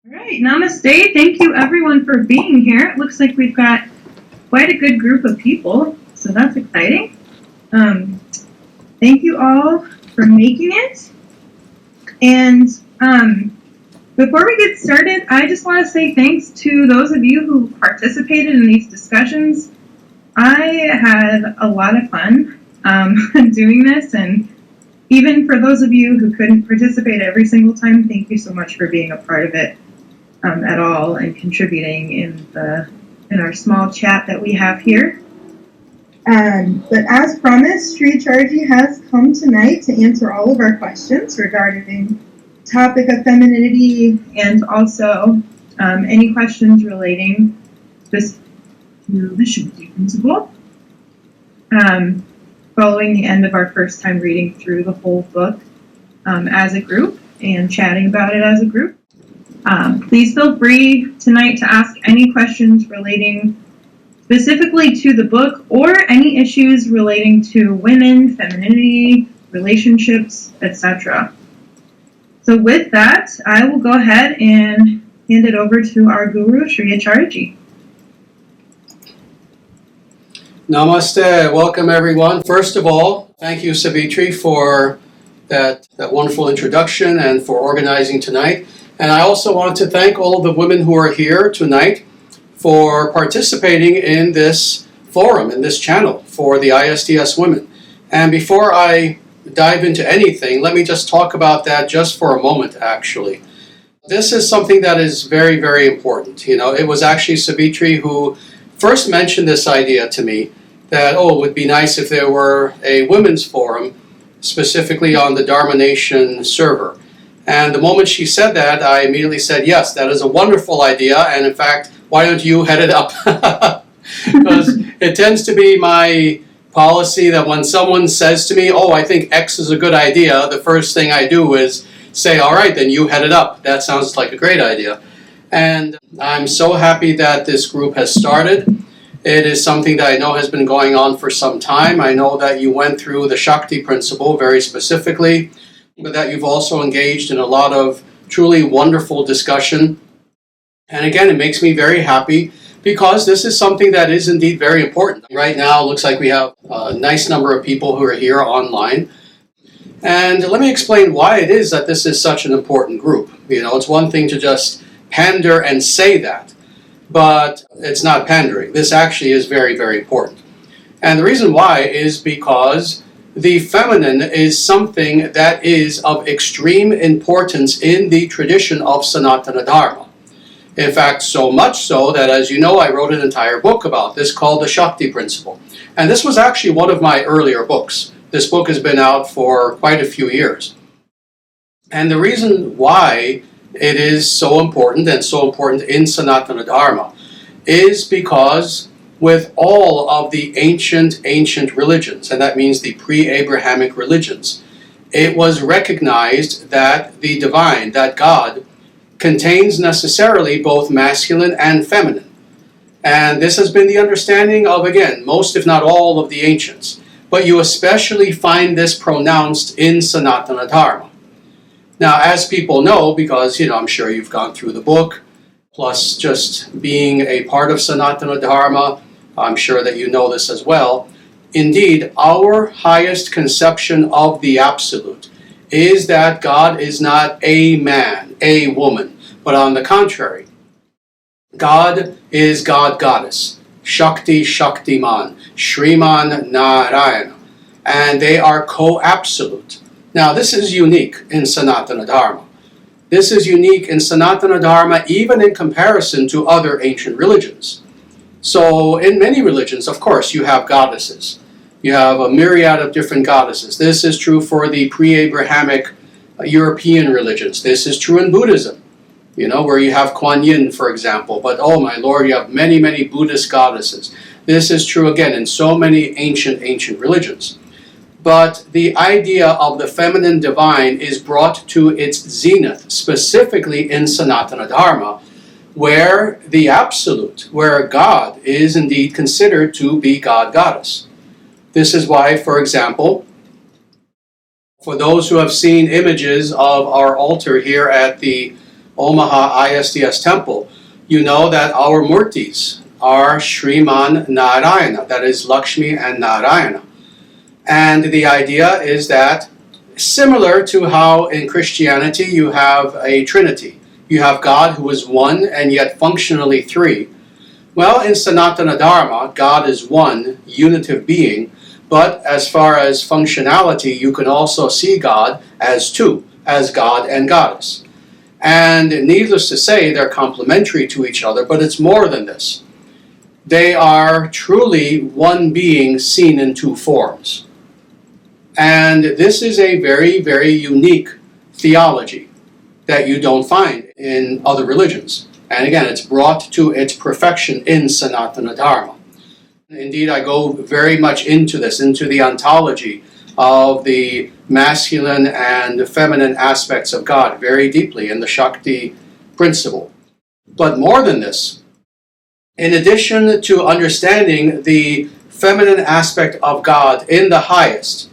All right, namaste. Thank you everyone for being here. It looks like we've got quite a good group of people, so that's exciting. Thank you all for making it. And before we get started, I just want to say thanks to those of you who participated in these discussions. I had a lot of fun doing this, and even for those of you who couldn't participate every single time, thank you so much for being a part of it at all and contributing in our small chat that we have here. But as promised, Sri Acharyaji has come tonight to answer all of our questions regarding the topic of femininity and also any questions relating just to the Shakti principle. Following the end of our first time reading through the whole book as a group and chatting about it as a group. Please feel free tonight to ask any questions relating specifically to the book or any issues relating to women, femininity, relationships, etc. So with that, I will go ahead and hand it over to our guru, Sri Acharyaji. Namaste. Welcome, everyone. First of all, thank you, Savitri, for that wonderful introduction and for organizing tonight. And I also want to thank all of the women who are here tonight for participating in this forum, in this channel for the ISDS women. And before I dive into anything, let me just talk about that just for a moment, actually. This is something that is very, very important. You know, it was actually Savitri who first mentioned this idea to me that, it would be nice if there were a women's forum, specifically on the Dharma Nation server. And the moment she said that, I immediately said, yes, that is a wonderful idea. And in fact, why don't you head it up? Because it tends to be my policy that when someone says to me, I think X is a good idea, the first thing I do is say, all right, then you head it up. That sounds like a great idea. And I'm so happy that this group has started. It is something that I know has been going on for some time. I know that you went through the Shakti principle very specifically, but that you've also engaged in a lot of truly wonderful discussion. And again, it makes me very happy because this is something that is indeed very important. Right now, it looks like we have a nice number of people who are here online. And let me explain why it is that this is such an important group. You know, it's one thing to just pander and say that, but it's not pandering. This actually is very, very important. And the reason why is because the feminine is something that is of extreme importance in the tradition of Sanatana Dharma. In fact, so much so that, as you know, I wrote an entire book about this called the Shakti Principle. And this was actually one of my earlier books. This book has been out for quite a few years. And the reason why it is so important and so important in Sanatana Dharma is because with all of the ancient religions, and that means the pre-Abrahamic religions, it was recognized that the divine, that God, contains necessarily both masculine and feminine. And this has been the understanding of, again, most if not all of the ancients. But you especially find this pronounced in Sanatana Dharma. Now, as people know, because, I'm sure you've gone through the book, plus just being a part of Sanatana Dharma, I'm sure that you know this as well. Indeed, our highest conception of the Absolute is that God is not a man, a woman, but on the contrary, God is God, Goddess, Shakti, Shaktiman, Shriman, Narayana, and they are co-absolute. Now, this is unique in Sanatana Dharma. This is unique in Sanatana Dharma even in comparison to other ancient religions. So in many religions, of course, you have goddesses. You have a myriad of different goddesses. This is true for the pre-Abrahamic European religions. This is true in Buddhism, where you have Kuan Yin, for example. But, oh my Lord, you have many, many Buddhist goddesses. This is true, again, in so many ancient religions. But the idea of the feminine divine is brought to its zenith, specifically in Sanatana Dharma, where the Absolute, where God is indeed considered to be God, Goddess. This is why, for example, for those who have seen images of our altar here at the Omaha ISDS temple, you know that our murtis are Sriman Narayana, that is Lakshmi and Narayana. And the idea is that, similar to how in Christianity you have a trinity, you have God who is one and yet functionally three. Well, in Sanatana Dharma, God is one, unitive being, but as far as functionality, you can also see God as two, as God and Goddess. And needless to say, they're complementary to each other, but it's more than this. They are truly one being seen in two forms. And this is a very, very unique theology that you don't find in other religions. And again, it's brought to its perfection in Sanatana Dharma. Indeed, I go very much into this, into the ontology of the masculine and feminine aspects of God very deeply in the Shakti principle. But more than this, in addition to understanding the feminine aspect of God in the highest,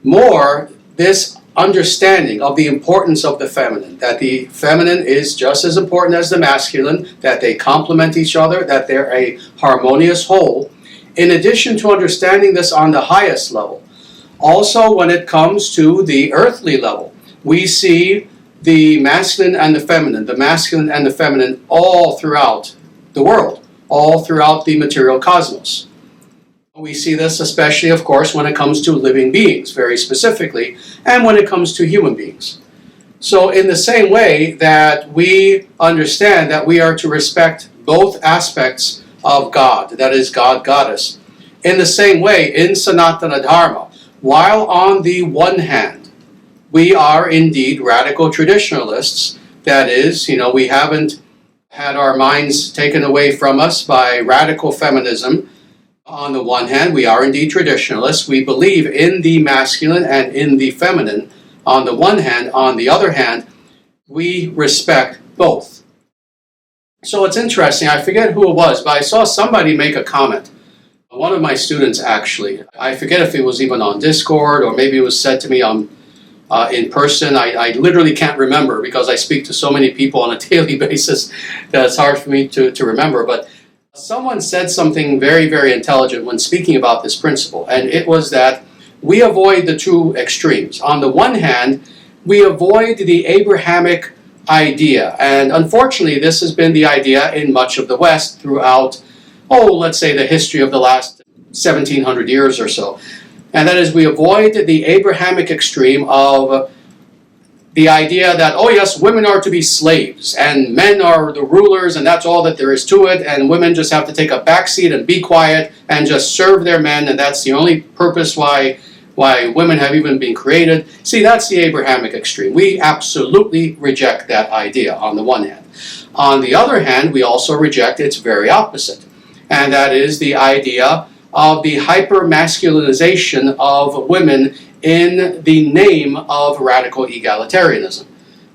more this understanding of the importance of the feminine, that the feminine is just as important as the masculine, that they complement each other, that they're a harmonious whole. In addition to understanding this on the highest level, also when it comes to the earthly level, we see the masculine and the feminine all throughout the world, all throughout the material cosmos. We see this especially, of course, when it comes to living beings, very specifically, and when it comes to human beings. So in the same way that we understand that we are to respect both aspects of God, that is God, Goddess, in the same way, in Sanatana Dharma, while on the one hand, we are indeed radical traditionalists, that is, we haven't had our minds taken away from us by radical feminism. On the one hand, we are indeed traditionalists. We believe in the masculine and in the feminine. On the one hand, on the other hand, we respect both. So it's interesting, I forget who it was, but I saw somebody make a comment. One of my students actually, I forget if it was even on Discord or maybe it was said to me in person. I literally can't remember because I speak to so many people on a daily basis that it's hard for me to remember. But someone said something very, very intelligent when speaking about this principle, and it was that we avoid the two extremes. On the one hand, we avoid the Abrahamic idea, and unfortunately this has been the idea in much of the West throughout, let's say the history of the last 1700 years or so. And that is, we avoid the Abrahamic extreme of the idea that, yes, women are to be slaves, and men are the rulers, and that's all that there is to it, and women just have to take a backseat and be quiet and just serve their men, and that's the only purpose why women have even been created. See, that's the Abrahamic extreme. We absolutely reject that idea on the one hand. On the other hand, we also reject its very opposite, and that is the idea of the hyper-masculinization of women in the name of radical egalitarianism.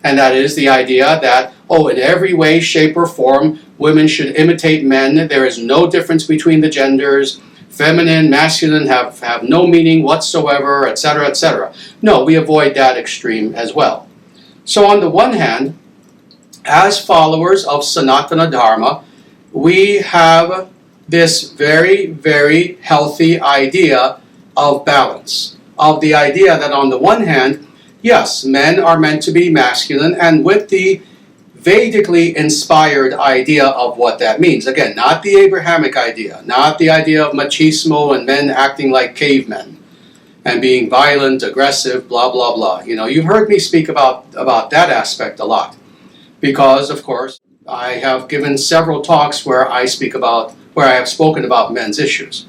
And that is the idea that, in every way, shape, or form, women should imitate men. There is no difference between the genders. Feminine, masculine have no meaning whatsoever, etc., etc. No, we avoid that extreme as well. So on the one hand, as followers of Sanatana Dharma, we have this very, very healthy idea of balance. Of the idea that on the one hand, yes, men are meant to be masculine, and with the Vedically inspired idea of what that means. Again, not the Abrahamic idea, not the idea of machismo and men acting like cavemen and being violent, aggressive, blah, blah, blah. You've heard me speak about that aspect a lot because, of course, I have given several talks where I have spoken about men's issues.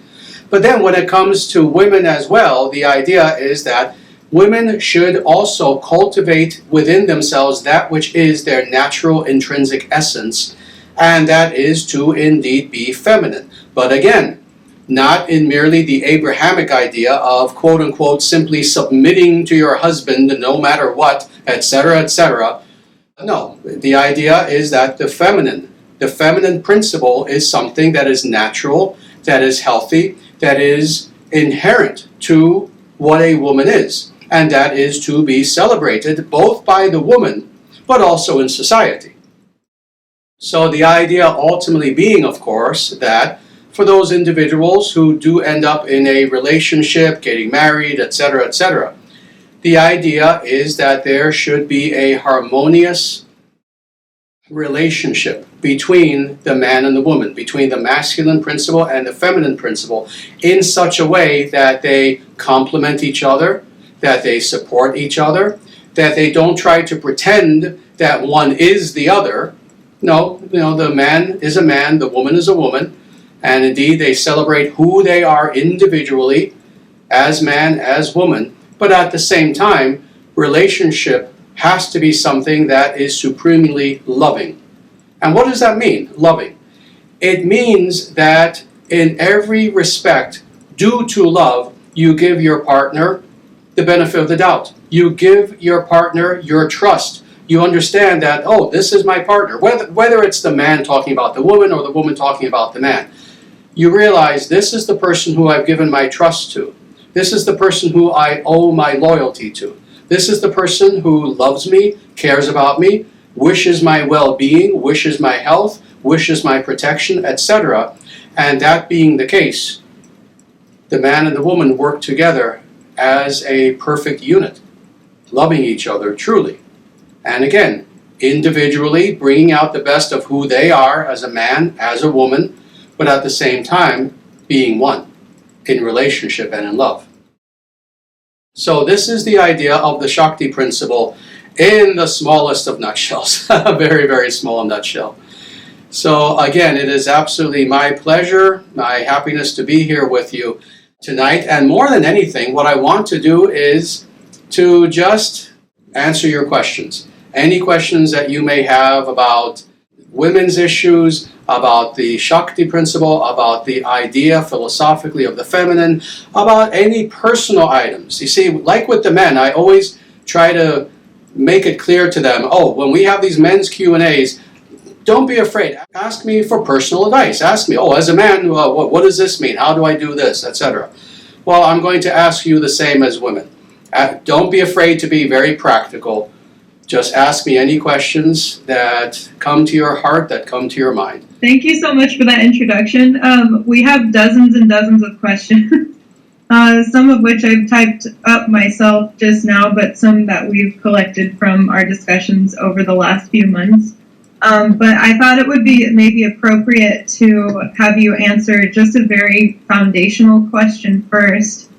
But then when it comes to women as well, the idea is that women should also cultivate within themselves that which is their natural intrinsic essence, and that is to indeed be feminine. But again, not in merely the Abrahamic idea of quote-unquote simply submitting to your husband no matter what, etc., etc. No, the idea is that the feminine principle is something that is natural, that is healthy, that is inherent to what a woman is. And that is to be celebrated both by the woman but also in society. So the idea ultimately being, of course, that for those individuals who do end up in a relationship, getting married, etc., the idea is that there should be a harmonious relationship between the man and the woman, between the masculine principle and the feminine principle, in such a way that they complement each other, that they support each other, that they don't try to pretend that one is the other. No, the man is a man, the woman is a woman, and indeed they celebrate who they are individually, as man, as woman, but at the same time, relationship has to be something that is supremely loving. And what does that mean, loving? It means that in every respect, due to love, you give your partner the benefit of the doubt. You give your partner your trust. You understand that, oh, this is my partner. Whether it's the man talking about the woman or the woman talking about the man, you realize this is the person who I've given my trust to. This is the person who I owe my loyalty to. This is the person who loves me, cares about me, wishes my well-being, wishes my health, wishes my protection, etc. And that being the case, the man and the woman work together as a perfect unit, loving each other truly. And again, individually bringing out the best of who they are as a man, as a woman, but at the same time being one in relationship and in love. So this is the idea of the Shakti principle in the smallest of nutshells, a very, very small nutshell. So again, it is absolutely my pleasure, my happiness to be here with you tonight. And more than anything, what I want to do is to just answer your questions. Any questions that you may have about women's issues, about the Shakti principle, about the idea philosophically of the feminine, about any personal items. You see, like with the men, I always try to make it clear to them, oh, when we have these men's Q&As, don't be afraid. Ask me for personal advice. Ask me, oh, as a man, what does this mean? How do I do this, etc. Well, I'm going to ask you the same as women. Don't be afraid to be very practical. Just ask me any questions that come to your heart, that come to your mind. Thank you so much for that introduction. We have dozens and dozens of questions, some of which I've typed up myself just now, but some that we've collected from our discussions over the last few months. But I thought it would be maybe appropriate to have you answer just a very foundational question first.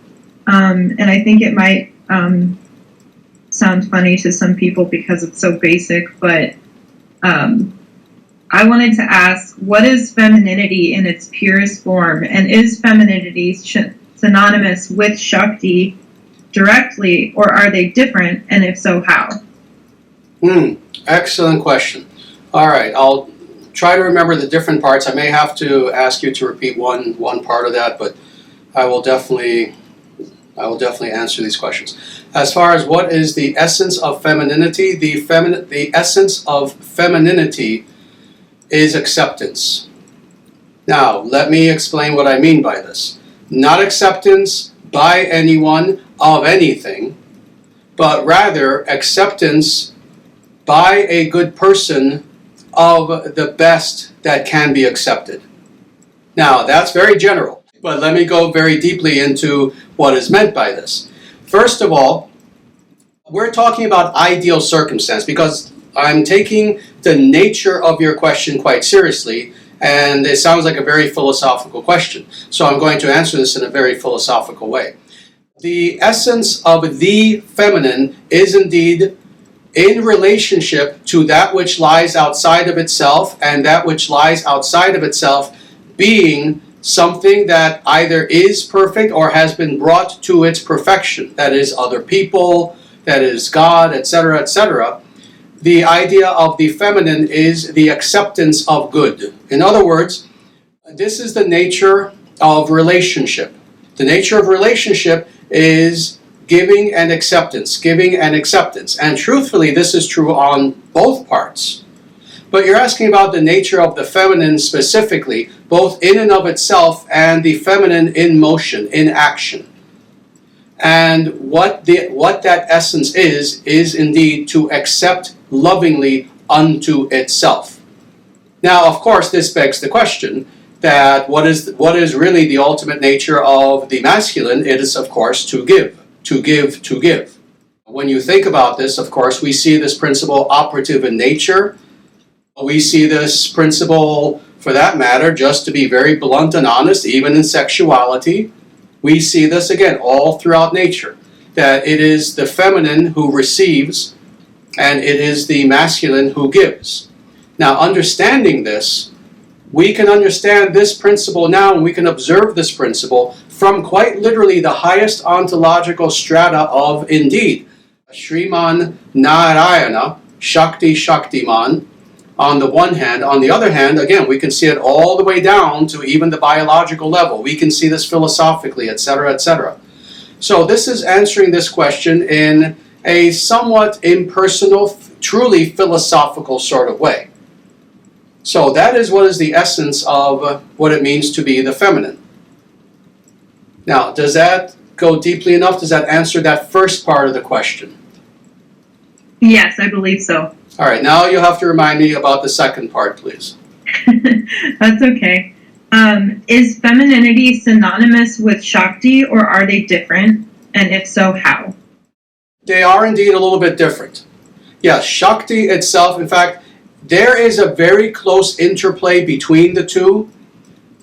And I think it might sound funny to some people because it's so basic, but I wanted to ask, what is femininity in its purest form? And is femininity synonymous with Shakti directly, or are they different? And if so, how? Excellent question. All right, I'll try to remember the different parts. I may have to ask you to repeat one part of that, but I will definitely answer these questions. As far as what is the essence of femininity, the essence of femininity is acceptance. Now, let me explain what I mean by this. Not acceptance by anyone of anything, but rather acceptance by a good person of the best that can be accepted. Now, that's very general, but let me go very deeply into what is meant by this. First of all, we're talking about ideal circumstance because I'm taking the nature of your question quite seriously, and it sounds like a very philosophical question. So I'm going to answer this in a very philosophical way. The essence of the feminine is indeed in relationship to that which lies outside of itself, and that which lies outside of itself being something that either is perfect or has been brought to its perfection. That is other people, that is God, etc., etc. The idea of the feminine is the acceptance of good. In other words, this is the nature of relationship. The nature of relationship is giving and acceptance, giving and acceptance. And truthfully, this is true on both parts. But you're asking about the nature of the feminine specifically, both in and of itself and the feminine in motion, in action. And what that essence is indeed to accept lovingly unto itself. Now, of course, this begs the question that what is really the ultimate nature of the masculine? It is, of course, to give, to give, to give. When you think about this, of course, we see this principle operative in nature. We see this principle, for that matter, just to be very blunt and honest, even in sexuality. We see this, again, all throughout nature, that it is the feminine who receives, and it is the masculine who gives. Now, understanding this, we can understand this principle now, and we can observe this principle from quite literally the highest ontological strata of, indeed, Sriman Narayana, Shakti Shaktiman, on the one hand. On the other hand, again, we can see it all the way down to even the biological level. We can see this philosophically, etc., etc. So this is answering this question in a somewhat impersonal, truly philosophical sort of way. So that is what is the essence of what it means to be the feminine. Now, does that go deeply enough? Does that answer that first part of the question? Yes, I believe so. All right, now you'll have to remind me about the second part, please. That's okay. Is femininity synonymous with Shakti, or are they different? And if so, how? They are indeed a little bit different. Yes, Shakti itself, in fact, there is a very close interplay between the two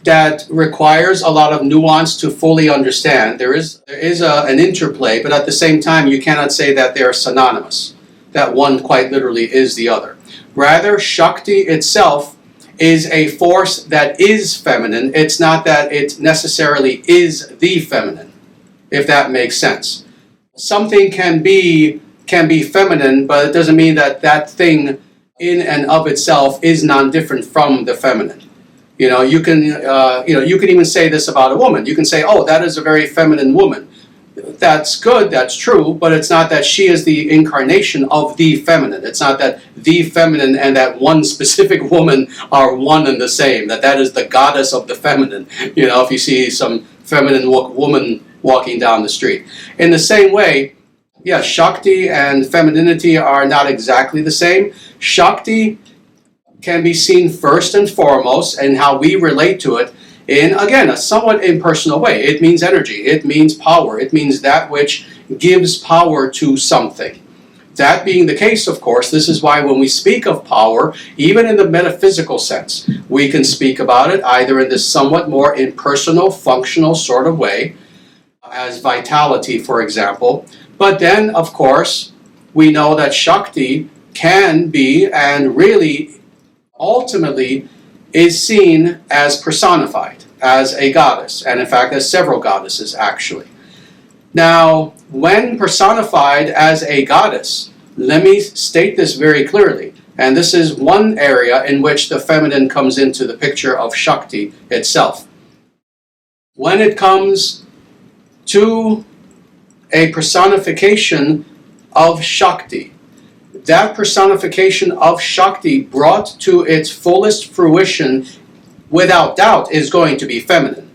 that requires a lot of nuance to fully understand. There is an interplay, but at the same time, you cannot say that they are synonymous, that one quite literally is the other. Rather, Shakti itself is a force that is feminine. It's not that it necessarily is the feminine, if that makes sense. Something can be feminine, but it doesn't mean that that thing in and of itself is non-different from the feminine. You can even say this about a woman. You can say, oh, that is a very feminine woman. That's good, that's true, but it's not that she is the incarnation of the feminine. It's not that the feminine and that one specific woman are one and the same, that is the goddess of the feminine. If you see some feminine woman walking down the street. In the same way, yes, Shakti and femininity are not exactly the same. Shakti can be seen first and foremost in how we relate to it in, again, a somewhat impersonal way. It means energy. It means power. It means that which gives power to something. That being the case, of course, this is why when we speak of power, even in the metaphysical sense, we can speak about it either in this somewhat more impersonal, functional sort of way, as vitality, for example. But then, of course, we know that Shakti can be, and really, ultimately, is seen as personified, as a goddess, and in fact, as several goddesses, actually. Now, when personified as a goddess, let me state this very clearly, and this is one area in which the feminine comes into the picture of Shakti itself. When it comes to a personification of Shakti, that personification of Shakti brought to its fullest fruition, without doubt, is going to be feminine.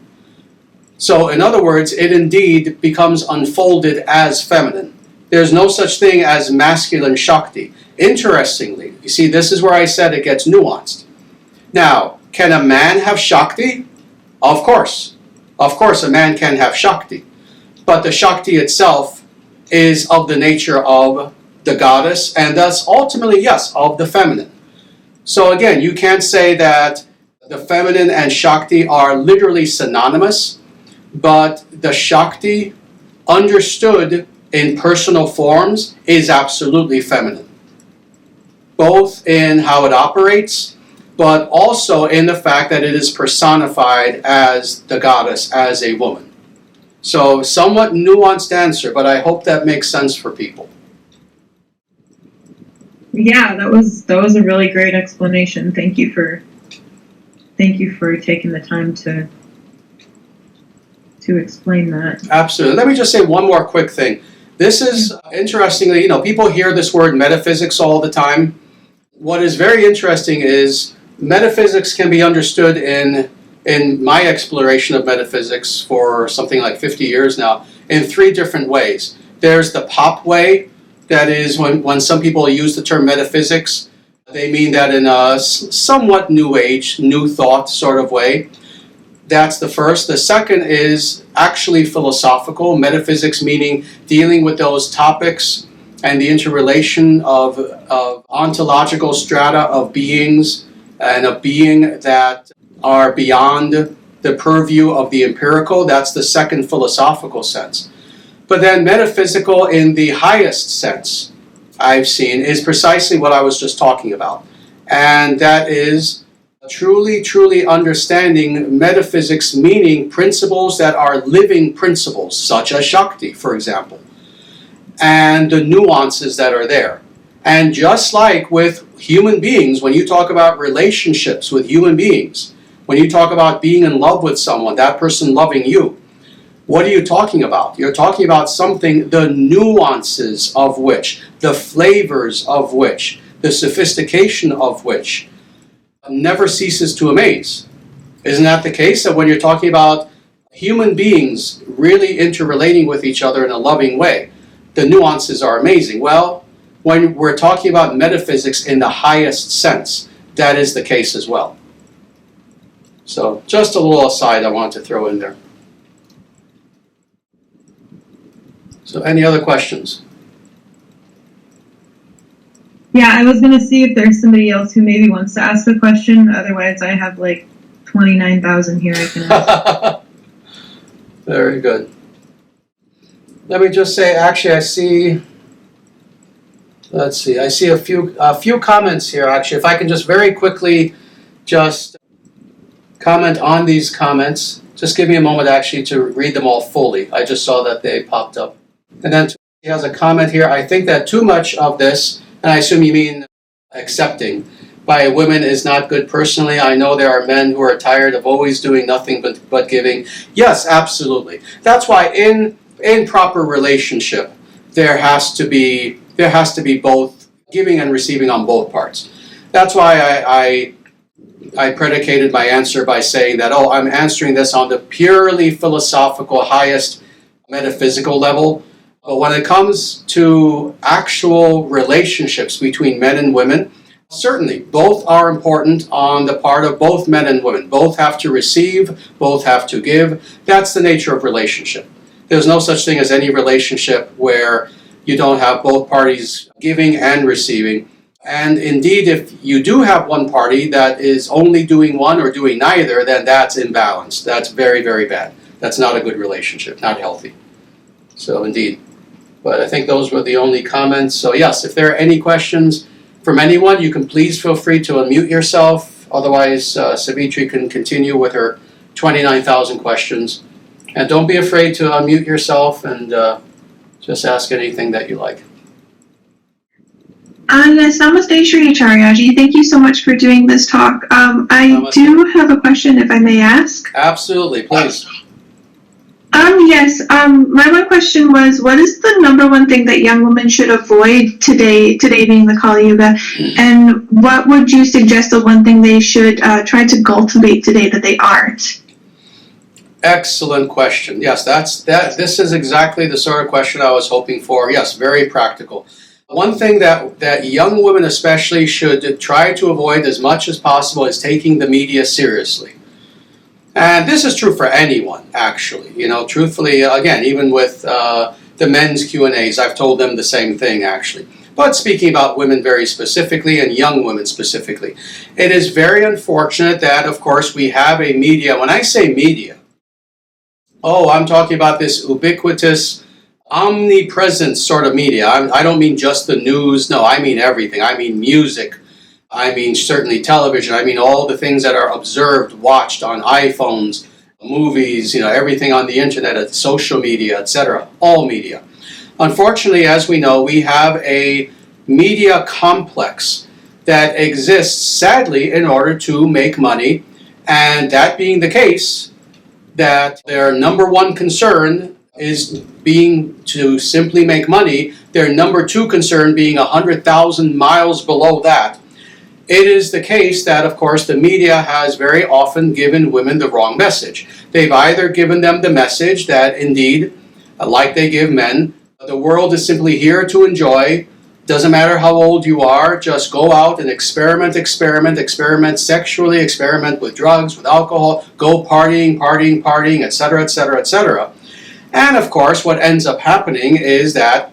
So, in other words, it indeed becomes unfolded as feminine. There's no such thing as masculine Shakti. Interestingly, you see, this is where I said it gets nuanced. Now, can a man have Shakti? Of course. Of course, a man can have Shakti. But the Shakti itself is of the nature of the goddess, and thus ultimately, yes, of the feminine. So again, you can't say that the feminine and Shakti are literally synonymous, but the Shakti, understood in personal forms, is absolutely feminine. Both in how it operates, but also in the fact that it is personified as the goddess, as a woman. So, somewhat nuanced answer, but I hope that makes sense for people. Yeah, that was a really great explanation. Thank you for taking the time to explain that. Absolutely. Let me just say one more quick thing. This is, interestingly, people hear this word metaphysics all the time. What is very interesting is metaphysics can be understood in my exploration of metaphysics for something like 50 years now, in 3 different ways. There's the pop way, That is, when some people use the term metaphysics, they mean that in a somewhat new age, new thought sort of way. That's the first. The second is actually philosophical, metaphysics meaning dealing with those topics and the interrelation of ontological strata of beings and of being that are beyond the purview of the empirical. That's the second philosophical sense. But then metaphysical in the highest sense I've seen is precisely what I was just talking about. And that is truly understanding metaphysics, meaning principles that are living principles, such as Shakti, for example, and the nuances that are there. And just like with human beings, when you talk about relationships with human beings, when you talk about being in love with someone, that person loving you, what are you talking about? You're talking about something, the nuances of which, the flavors of which, the sophistication of which never ceases to amaze. Isn't that the case? That when you're talking about human beings really interrelating with each other in a loving way, the nuances are amazing. Well, when we're talking about metaphysics in the highest sense, that is the case as well. So just a little aside I want to throw in there. So any other questions? Yeah, I was going to see if there's somebody else who maybe wants to ask a question. Otherwise, I have like 29,000 here I can ask. Very good. Let me just say, actually, I see a few comments here, actually. If I can just very quickly just comment on these comments. Just give me a moment, actually, to read them all fully. I just saw that they popped up. And then he has a comment here. I think that too much of this, and I assume you mean accepting, by women is not good personally. I know there are men who are tired of always doing nothing but giving. Yes, absolutely. That's why in proper relationship, there has to be both giving and receiving on both parts. That's why I predicated my answer by saying that, I'm answering this on the purely philosophical, highest metaphysical level. But when it comes to actual relationships between men and women, certainly both are important on the part of both men and women. Both have to receive, both have to give. That's the nature of relationship. There's no such thing as any relationship where you don't have both parties giving and receiving. And indeed, if you do have one party that is only doing one or doing neither, then that's imbalanced. That's very, very bad. That's not a good relationship, not healthy. So indeed. But I think those were the only comments. So yes, if there are any questions from anyone, you can please feel free to unmute yourself. Otherwise, Savitri can continue with her 29,000 questions. And don't be afraid to unmute yourself and just ask anything that you like. Yes, namaste, Sri Acharyaji. Thank you so much for doing this talk. I do have a question, if I may ask. Absolutely, please. Yes. My one question was, what is the number one thing that young women should avoid today being the Kali Yuga, and what would you suggest the one thing they should try to cultivate today that they aren't? Excellent question. Yes, this is exactly the sort of question I was hoping for. Yes, very practical. One thing that young women especially should try to avoid as much as possible is taking the media seriously. And this is true for anyone, actually. Truthfully, again, even with the men's Q&As, I've told them the same thing, actually. But speaking about women very specifically and young women specifically, it is very unfortunate that, of course, we have a media. When I say media, I'm talking about this ubiquitous, omnipresent sort of media. I don't mean just the news. No, I mean everything. I mean music. I mean certainly television. I mean all the things that are observed, watched on iPhones, movies, everything on the internet, social media, etc. All media. Unfortunately, as we know, we have a media complex that exists, sadly, in order to make money. And that being the case, that their number one concern is being to simply make money, their number two concern being 100,000 miles below that. It is the case that, of course, the media has very often given women the wrong message. They've either given them the message that, indeed, like they give men, The world is simply here to enjoy. Doesn't matter how old you are, just go out and experiment sexually, experiment with drugs, with alcohol, go partying, etc., etc., etc. And of course, what ends up happening is that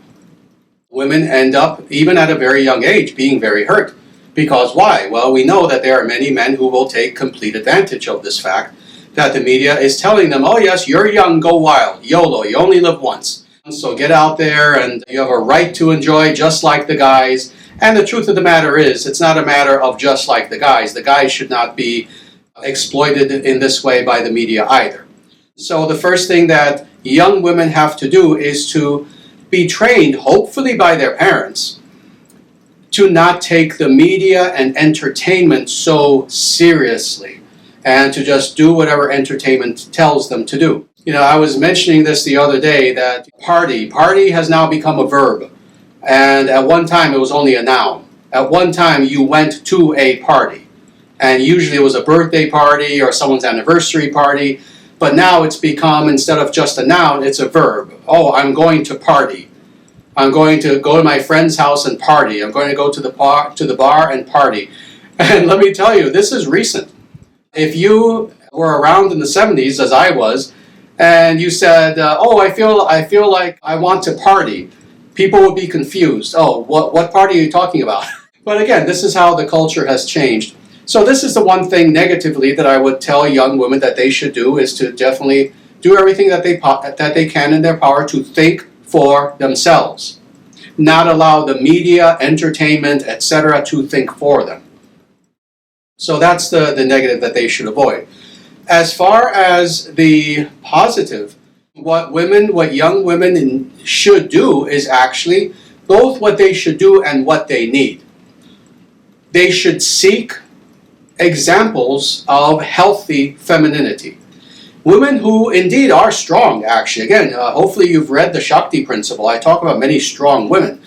women end up, even at a very young age, being very hurt. Because why? Well, we know that there are many men who will take complete advantage of this fact, that the media is telling them, oh yes, you're young, go wild, YOLO, you only live once. So get out there and you have a right to enjoy just like the guys. And the truth of the matter is, it's not a matter of just like the guys. The guys should not be exploited in this way by the media either. So the first thing that young women have to do is to be trained, hopefully by their parents, to not take the media and entertainment so seriously, and to just do whatever entertainment tells them to do. You know, I was mentioning this the other day, that party has now become a verb. And at one time it was only a noun. At one time you went to a party. And usually it was a birthday party or someone's anniversary party. But now it's become, instead of just a noun, it's a verb. Oh, I'm going to party. I'm going to go to my friend's house and party. I'm going to go to the bar and party. And let me tell you, this is recent. If you were around in the 70s, as I was, and you said, oh, I feel like I want to party, people would be confused. Oh, what party are you talking about? But again, this is how the culture has changed. So this is the one thing negatively that I would tell young women that they should do, is to definitely do everything that they can in their power to think for themselves. Not allow the media, entertainment, etc. to think for them. So that's the negative that they should avoid. As far as the positive, what young women should do is actually both what they should do and what they need. They should seek examples of healthy femininity. Women who indeed are strong, actually. Again, hopefully you've read the Shakti principle. I talk about many strong women.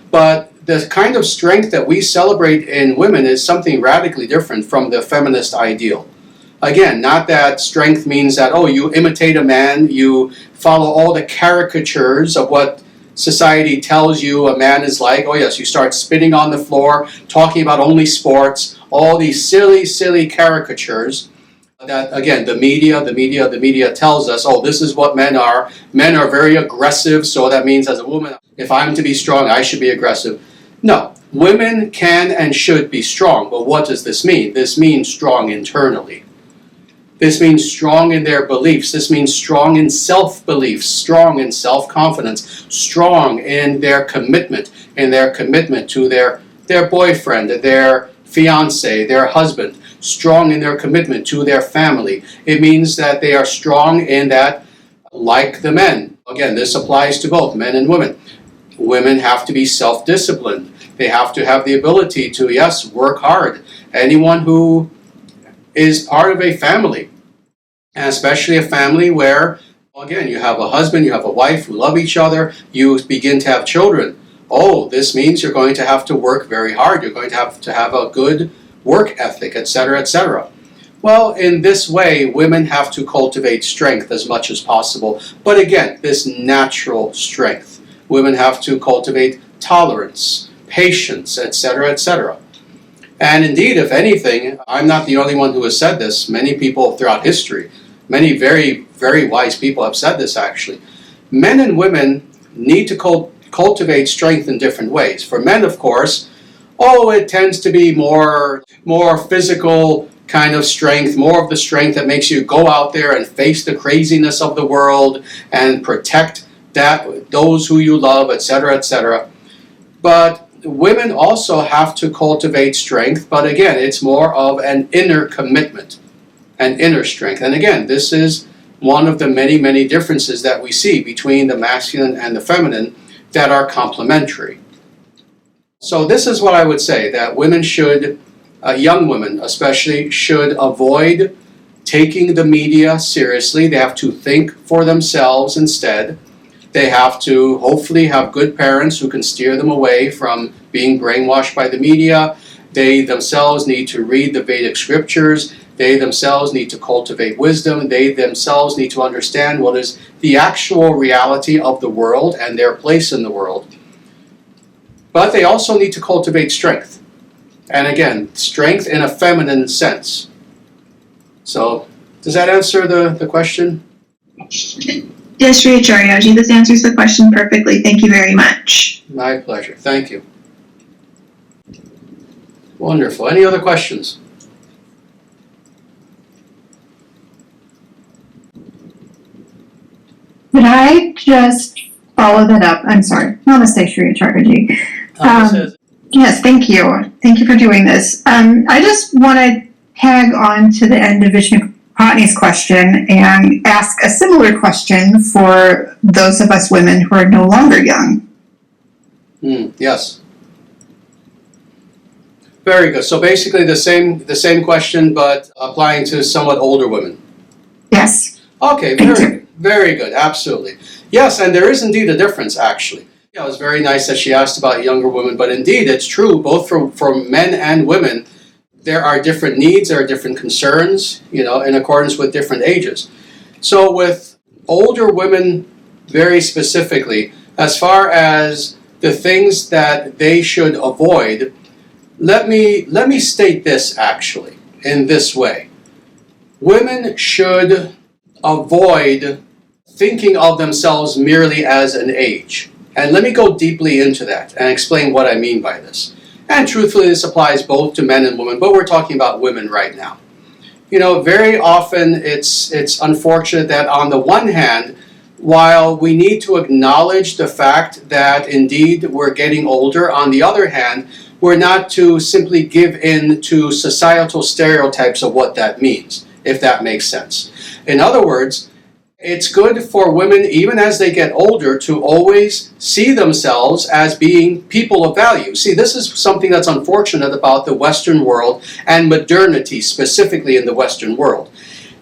But the kind of strength that we celebrate in women is something radically different from the feminist ideal. Again, not that strength means that, oh, you imitate a man, you follow all the caricatures of what society tells you a man is like. Oh yes, you start spitting on the floor, talking about only sports, all these silly caricatures that, again, the media tells us, oh, this is what men are. Men are very aggressive, so that means as a woman, if I'm to be strong, I should be aggressive. No, women can and should be strong, but what does this mean? This means strong internally. This means strong in their beliefs. This means strong in self-belief, strong in self-confidence, strong in their commitment to their boyfriend, their fiance, their husband, strong in their commitment to their family. It means that they are strong in that, like the men. Again, this applies to both men and women. Women have to be self-disciplined. They have to have the ability to, yes, work hard. Anyone who is part of a family, and especially a family where, again, you have a husband, you have a wife who love each other, you begin to have children. Oh, this means you're going to have to work very hard. You're going to have a good work ethic, etc., etc. Well, in this way, women have to cultivate strength as much as possible. But again, this natural strength. Women have to cultivate tolerance, patience, etc., etc. And indeed, if anything, I'm not the only one who has said this. Many people throughout history, many very, very wise people have said this actually. Men and women need to cultivate strength in different ways. For men, of course, it tends to be more physical kind of strength, more of the strength that makes you go out there and face the craziness of the world and protect those who you love, etc., etc. But women also have to cultivate strength, but again, it's more of an inner commitment, an inner strength. And again, this is one of the many, many differences that we see between the masculine and the feminine that are complementary. So this is what I would say, that women should, young women especially, should avoid taking the media seriously. They have to think for themselves instead. They have to hopefully have good parents who can steer them away from being brainwashed by the media. They themselves need to read the Vedic scriptures. They themselves need to cultivate wisdom. They themselves need to understand what is the actual reality of the world and their place in the world. But they also need to cultivate strength. And again, strength in a feminine sense. So, does that answer the question? Yes, Sri Acharyaji, this answers the question perfectly. Thank you very much. My pleasure. Thank you. Wonderful. Any other questions? Could I just follow that up? I'm sorry. Namaste, Sri Acharyaji. Yes, thank you. Thank you for doing this. I just want to tag on to the end of Vishnu Patni's question and ask a similar question for those of us women who are no longer young. Yes. Very good. So basically the same question, but applying to somewhat older women. Yes. Okay, very good. Absolutely. Yes, and there is indeed a difference, actually. Yeah, it was very nice that she asked about younger women, but indeed it's true, both for men and women, there are different needs, there are different concerns, in accordance with different ages. So with older women, very specifically, as far as the things that they should avoid, let me state this actually, in this way. Women should avoid thinking of themselves merely as an age. And let me go deeply into that and explain what I mean by this. And truthfully, this applies both to men and women, but we're talking about women right now. Very often it's unfortunate that on the one hand, while we need to acknowledge the fact that indeed we're getting older, on the other hand, we're not to simply give in to societal stereotypes of what that means, if that makes sense. In other words, it's good for women, even as they get older, to always see themselves as being people of value. See, this is something that's unfortunate about the Western world and modernity, specifically in the Western world,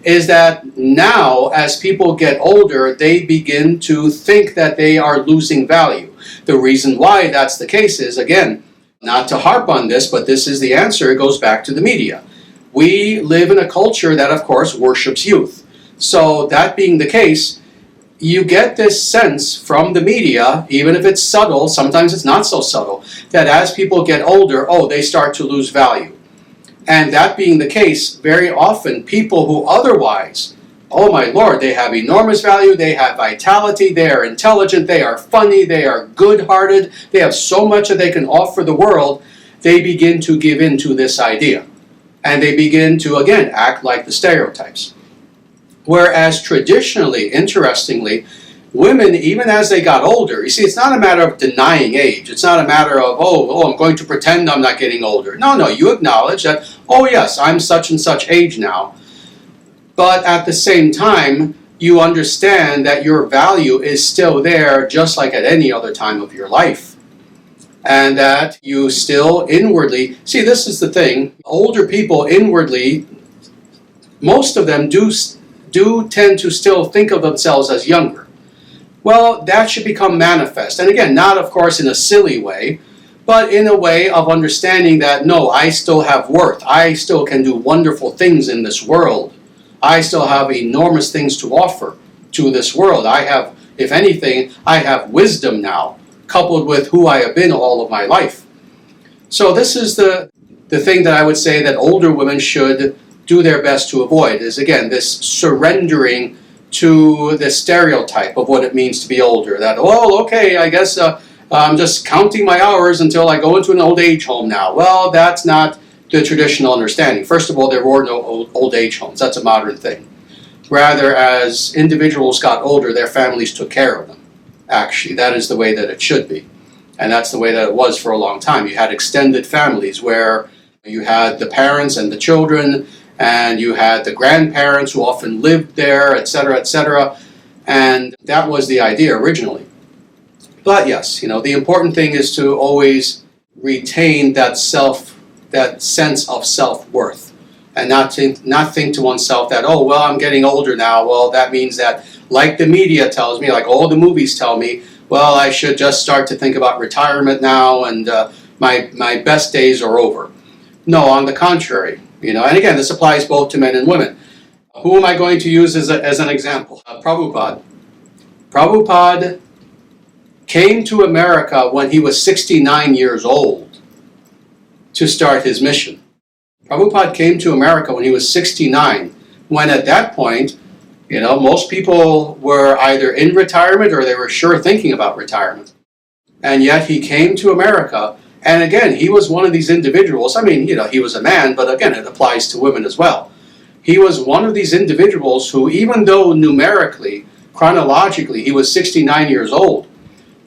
is that now, as people get older, they begin to think that they are losing value. The reason why that's the case is, again, not to harp on this, but this is the answer, it goes back to the media. We live in a culture that, of course, worships youth. So that being the case, you get this sense from the media, even if it's subtle, sometimes it's not so subtle, that as people get older, they start to lose value. And that being the case, very often people who otherwise, oh my Lord, they have enormous value, they have vitality, they are intelligent, they are funny, they are good-hearted, they have so much that they can offer the world, they begin to give in to this idea. And they begin to, again, act like the stereotypes. Whereas traditionally, interestingly, women, even as they got older, you see, it's not a matter of denying age. It's not a matter of, I'm going to pretend I'm not getting older. No, you acknowledge that, yes, I'm such and such age now. But at the same time, you understand that your value is still there just like at any other time of your life. And that you still inwardly, see, this is the thing, older people inwardly, most of them do tend to still think of themselves as younger. Well, that should become manifest. And again, not of course in a silly way, but in a way of understanding that, no, I still have worth. I still can do wonderful things in this world. I still have enormous things to offer to this world. I have, if anything, I have wisdom now, coupled with who I have been all of my life. So this is the thing that I would say that older women should do their best to avoid, is again this surrendering to the stereotype of what it means to be older. That, okay, I guess I'm just counting my hours until I go into an old age home now. Well, that's not the traditional understanding. First of all, there were no old age homes. That's a modern thing. Rather, as individuals got older, their families took care of them. Actually, that is the way that it should be. And that's the way that it was for a long time. You had extended families where you had the parents and the children, and you had the grandparents who often lived there, etc., and that was the idea originally. But yes, the important thing is to always retain that sense of self-worth, and not think to oneself that, I'm getting older now, well, that means that, like the media tells me, like all the movies tell me, well, I should just start to think about retirement now, and my best days are over. No, on the contrary, And again, this applies both to men and women. Who am I going to use as an example? Prabhupada. Prabhupada came to America when he was 69 years old to start his mission. Prabhupada came to America when he was 69, when at that point, most people were either in retirement or they were sure thinking about retirement. And yet he came to America, and again, he was one of these individuals. I mean, he was a man, but again, it applies to women as well. He was one of these individuals who, even though numerically, chronologically, he was 69 years old,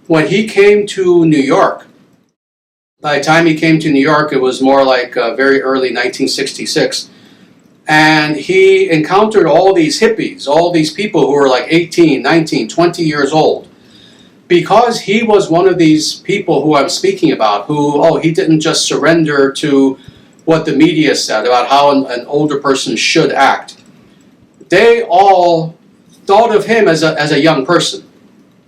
when he came to New York, by the time he came to New York, it was more like very early 1966. And he encountered all these hippies, all these people who were like 18, 19, 20 years old. Because he was one of these people who I'm speaking about, he didn't just surrender to what the media said about how an older person should act. They all thought of him as a young person.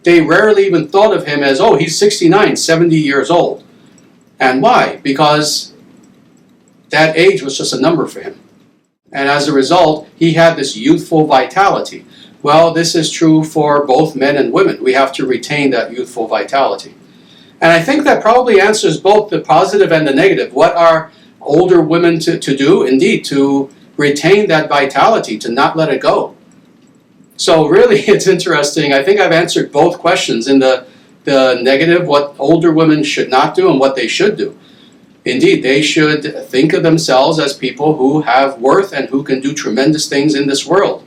They rarely even thought of him as, he's 69, 70 years old. And why? Because that age was just a number for him. And as a result, he had this youthful vitality. Well, this is true for both men and women. We have to retain that youthful vitality. And I think that probably answers both the positive and the negative. What are older women to do? Indeed, to retain that vitality, to not let it go. So really, it's interesting. I think I've answered both questions in the negative, what older women should not do and what they should do. Indeed, they should think of themselves as people who have worth and who can do tremendous things in this world.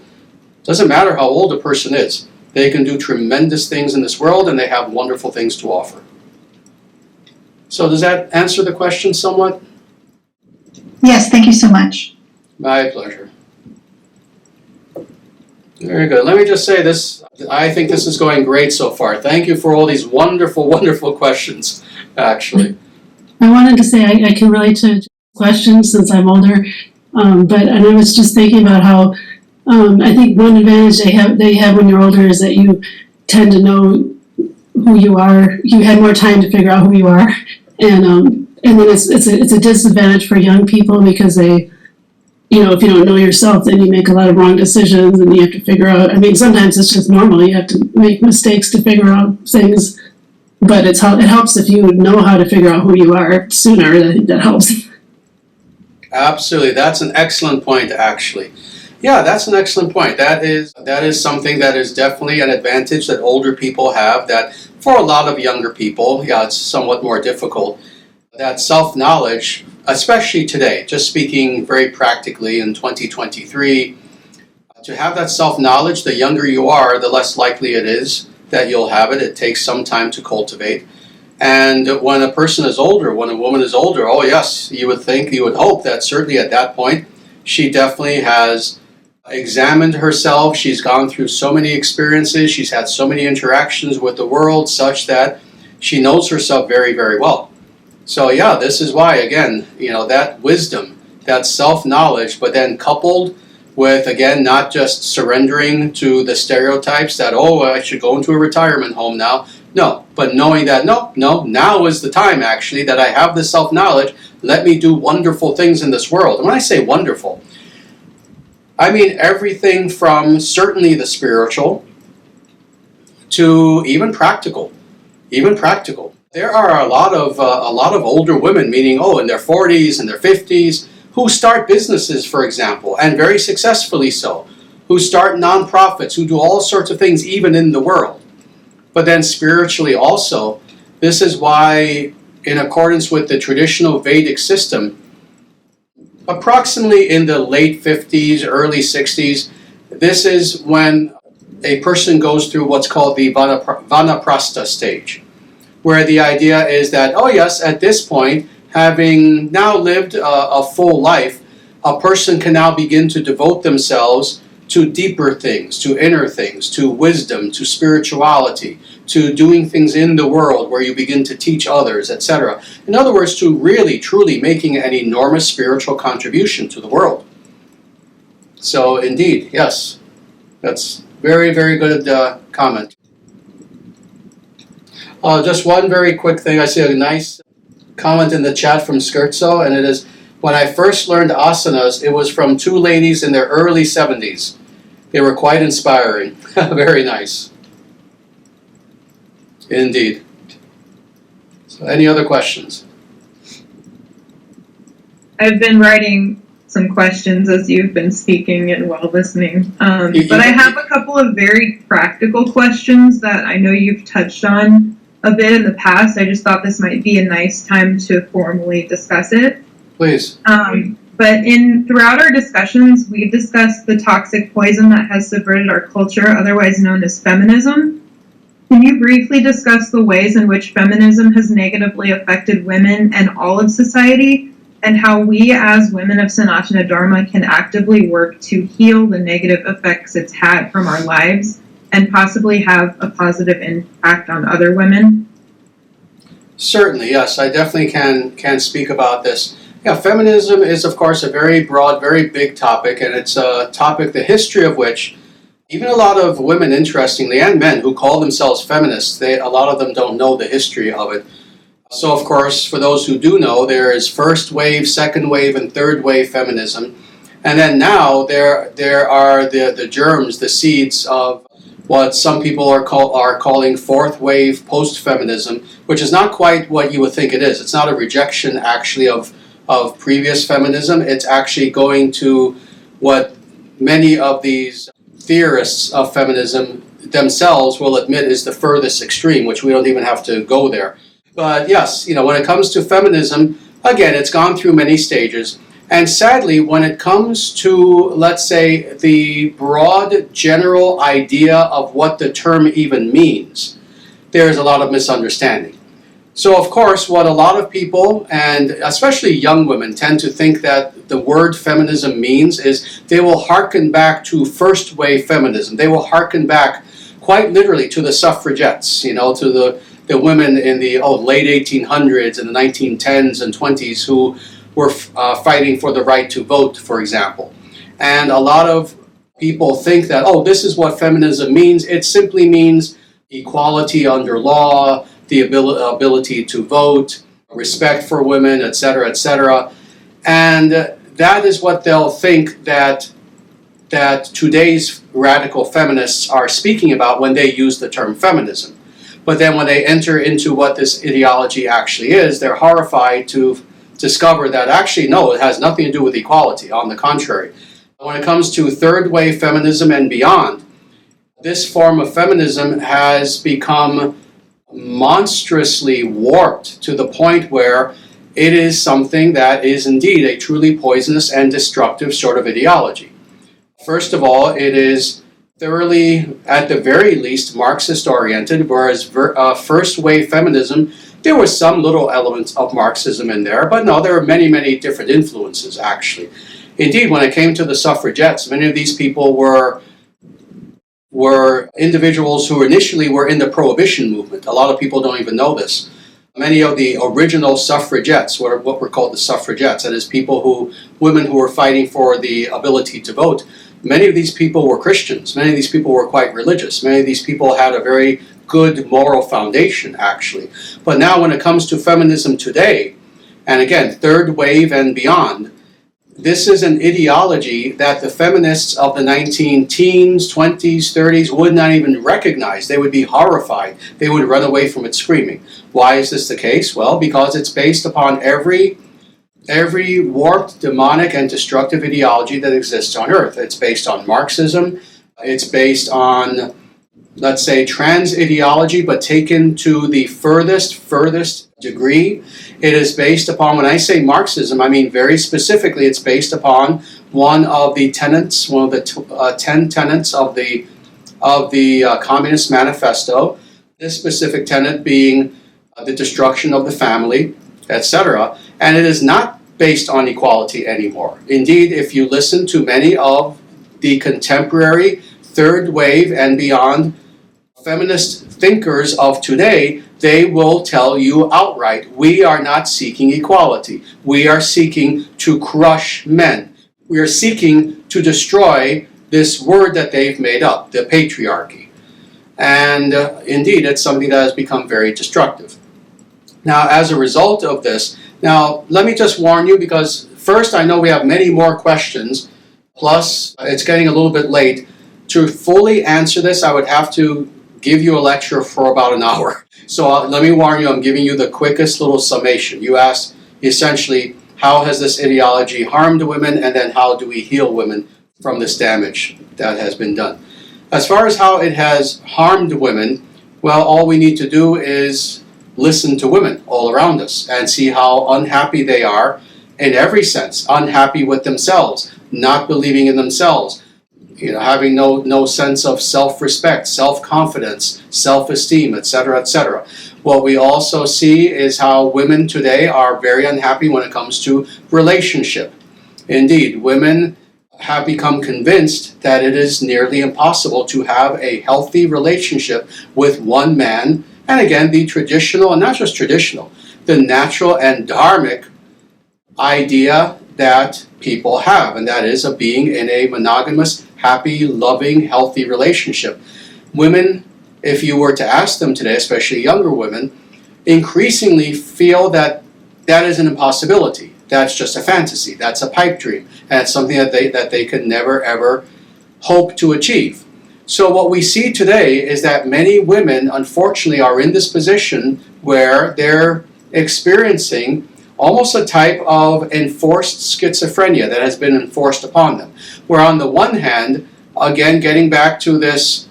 Doesn't matter how old a person is. They can do tremendous things in this world and they have wonderful things to offer. So does that answer the question somewhat? Yes, thank you so much. My pleasure. Very good. Let me just say this. I think this is going great so far. Thank you for all these wonderful, wonderful questions, actually. I wanted to say I can relate to questions since I'm older, and I was just thinking about how I think one advantage they have when you're older is that you tend to know who you are. You had more time to figure out who you are, and then it's a disadvantage for young people because they, if you don't know yourself, then you make a lot of wrong decisions, and you have to figure out. I mean, sometimes it's just normal. You have to make mistakes to figure out things, but it helps if you know how to figure out who you are sooner. I think that helps. Absolutely, that's an excellent point, actually. Yeah, that's an excellent point. That is something that is definitely an advantage that older people have, that for a lot of younger people, it's somewhat more difficult. That self-knowledge, especially today, just speaking very practically in 2023, to have that self-knowledge, the younger you are, the less likely it is that you'll have it. It takes some time to cultivate. And when a person is older, when a woman is older, yes, you would hope that certainly at that point, she definitely has examined herself. She's gone through so many experiences. She's had so many interactions with the world such that she knows herself very, very well. So this is why, again, that wisdom, that self-knowledge, but then coupled with, again, not just surrendering to the stereotypes that, I should go into a retirement home now. No, but knowing that, no, now is the time, actually, that I have this self-knowledge. Let me do wonderful things in this world. And when I say wonderful, I mean everything from certainly the spiritual to even practical. There are a lot of older women, meaning in their 40s and their 50s, who start businesses, for example, and very successfully so, who start nonprofits, who do all sorts of things even in the world. But then spiritually also, this is why, in accordance with the traditional Vedic system, approximately in the late 50s, early 60s, this is when a person goes through what's called the vanaprastha stage, where the idea is that, at this point, having now lived a full life, a person can now begin to devote themselves to deeper things, to inner things, to wisdom, to spirituality, to doing things in the world where you begin to teach others, etc. In other words, to really, truly making an enormous spiritual contribution to the world. So indeed, yes, that's very, very good comment. Just one very quick thing. I see a nice comment in the chat from Scherzo, and it is, when I first learned asanas, it was from two ladies in their early 70s. They were quite inspiring. Very nice. Indeed. So any other questions? I've been writing some questions as you've been speaking and while listening. But I have a couple of very practical questions that I know you've touched on a bit in the past. I just thought this might be a nice time to formally discuss it. Please. But throughout our discussions, we've discussed the toxic poison that has subverted our culture, otherwise known as feminism. Can you briefly discuss the ways in which feminism has negatively affected women and all of society, and how we as women of Sanatana Dharma can actively work to heal the negative effects it's had from our lives and possibly have a positive impact on other women? Certainly, yes. I definitely can speak about this. Yeah, feminism is, of course, a very broad, very big topic, and it's a topic, the history of which, even a lot of women, interestingly, and men who call themselves feminists, a lot of them don't know the history of it. So, of course, for those who do know, there is first wave, second wave, and third wave feminism. And then now there are the germs, the seeds of what some people are calling fourth wave post-feminism, which is not quite what you would think it is. It's not a rejection, actually, of previous feminism. It's actually going to what many of these theorists of feminism themselves will admit is the furthest extreme, which we don't even have to go there. But yes, when it comes to feminism, again, it's gone through many stages. And sadly, when it comes to, let's say, the broad general idea of what the term even means, there's a lot of misunderstanding. So, of course, what a lot of people, and especially young women, tend to think that the word feminism means is they will hearken back to first wave feminism. They will hearken back quite literally to the suffragettes, to the women in the late 1800s and the 1910s and 20s who were fighting for the right to vote, for example. And a lot of people think that, this is what feminism means. It simply means equality under law, the ability to vote, respect for women, etc., etc. And that is what they'll think that today's radical feminists are speaking about when they use the term feminism. But then when they enter into what this ideology actually is, they're horrified to discover that actually, no, it has nothing to do with equality. On the contrary. When it comes to third wave feminism and beyond, this form of feminism has become monstrously warped to the point where it is something that is indeed a truly poisonous and destructive sort of ideology. First of all, it is thoroughly, at the very least, Marxist-oriented, whereas first-wave feminism, there was some little elements of Marxism in there, but no, there are many, many different influences, actually. Indeed, when it came to the suffragettes, many of these people were individuals who initially were in the prohibition movement. A lot of people don't even know this. Many of the original suffragettes were what were called the suffragettes, that is, women who were fighting for the ability to vote. Many of these people were Christians. Many of these people were quite religious. Many of these people had a very good moral foundation, actually. But now when it comes to feminism today, and again, third wave and beyond, this is an ideology that the feminists of the 19-teens, 20s, 30s would not even recognize. They would be horrified. They would run away from it screaming. Why is this the case? Well, because it's based upon every warped, demonic, and destructive ideology that exists on Earth. It's based on Marxism. It's based on, let's say, trans ideology, but taken to the furthest degree. It is based upon, when I say Marxism, I mean very specifically, it's based upon one of the 10 tenets of the Communist Manifesto. This specific tenet being the destruction of the family, etc. And it is not based on equality anymore. Indeed, if you listen to many of the contemporary third wave and beyond feminist thinkers of today, they will tell you outright, we are not seeking equality. We are seeking to crush men. We are seeking to destroy this word that they've made up, the patriarchy. And indeed, it's something that has become very destructive. Now, as a result of this, now let me just warn you, because First, I know we have many more questions, plus it's getting a little bit late. To fully answer this, I would have to give you a lecture for about an hour. So let me warn you, I'm giving you the quickest little summation. You asked essentially, how has this ideology harmed women, and then how do we heal women from this damage that has been done? As far as how it has harmed women, well, all we need to do is listen to women all around us and see how unhappy they are in every sense, unhappy with themselves, not believing in themselves, having no sense of self-respect, self-confidence, self-esteem, etc., etc. What we also see is how women today are very unhappy when it comes to relationship. Indeed, women have become convinced that it is nearly impossible to have a healthy relationship with one man, and again, the traditional, and not just traditional, the natural and dharmic idea that people have, and that is of being in a monogamous, happy, loving, healthy relationship. Women, if you were to ask them today, especially younger women, increasingly feel that that is an impossibility. That's just a fantasy. That's a pipe dream. And it's something that they could never, ever hope to achieve. So what we see today is that many women, unfortunately, are in this position where they're experiencing almost a type of enforced schizophrenia that has been enforced upon them. Where on the one hand, again, getting back to this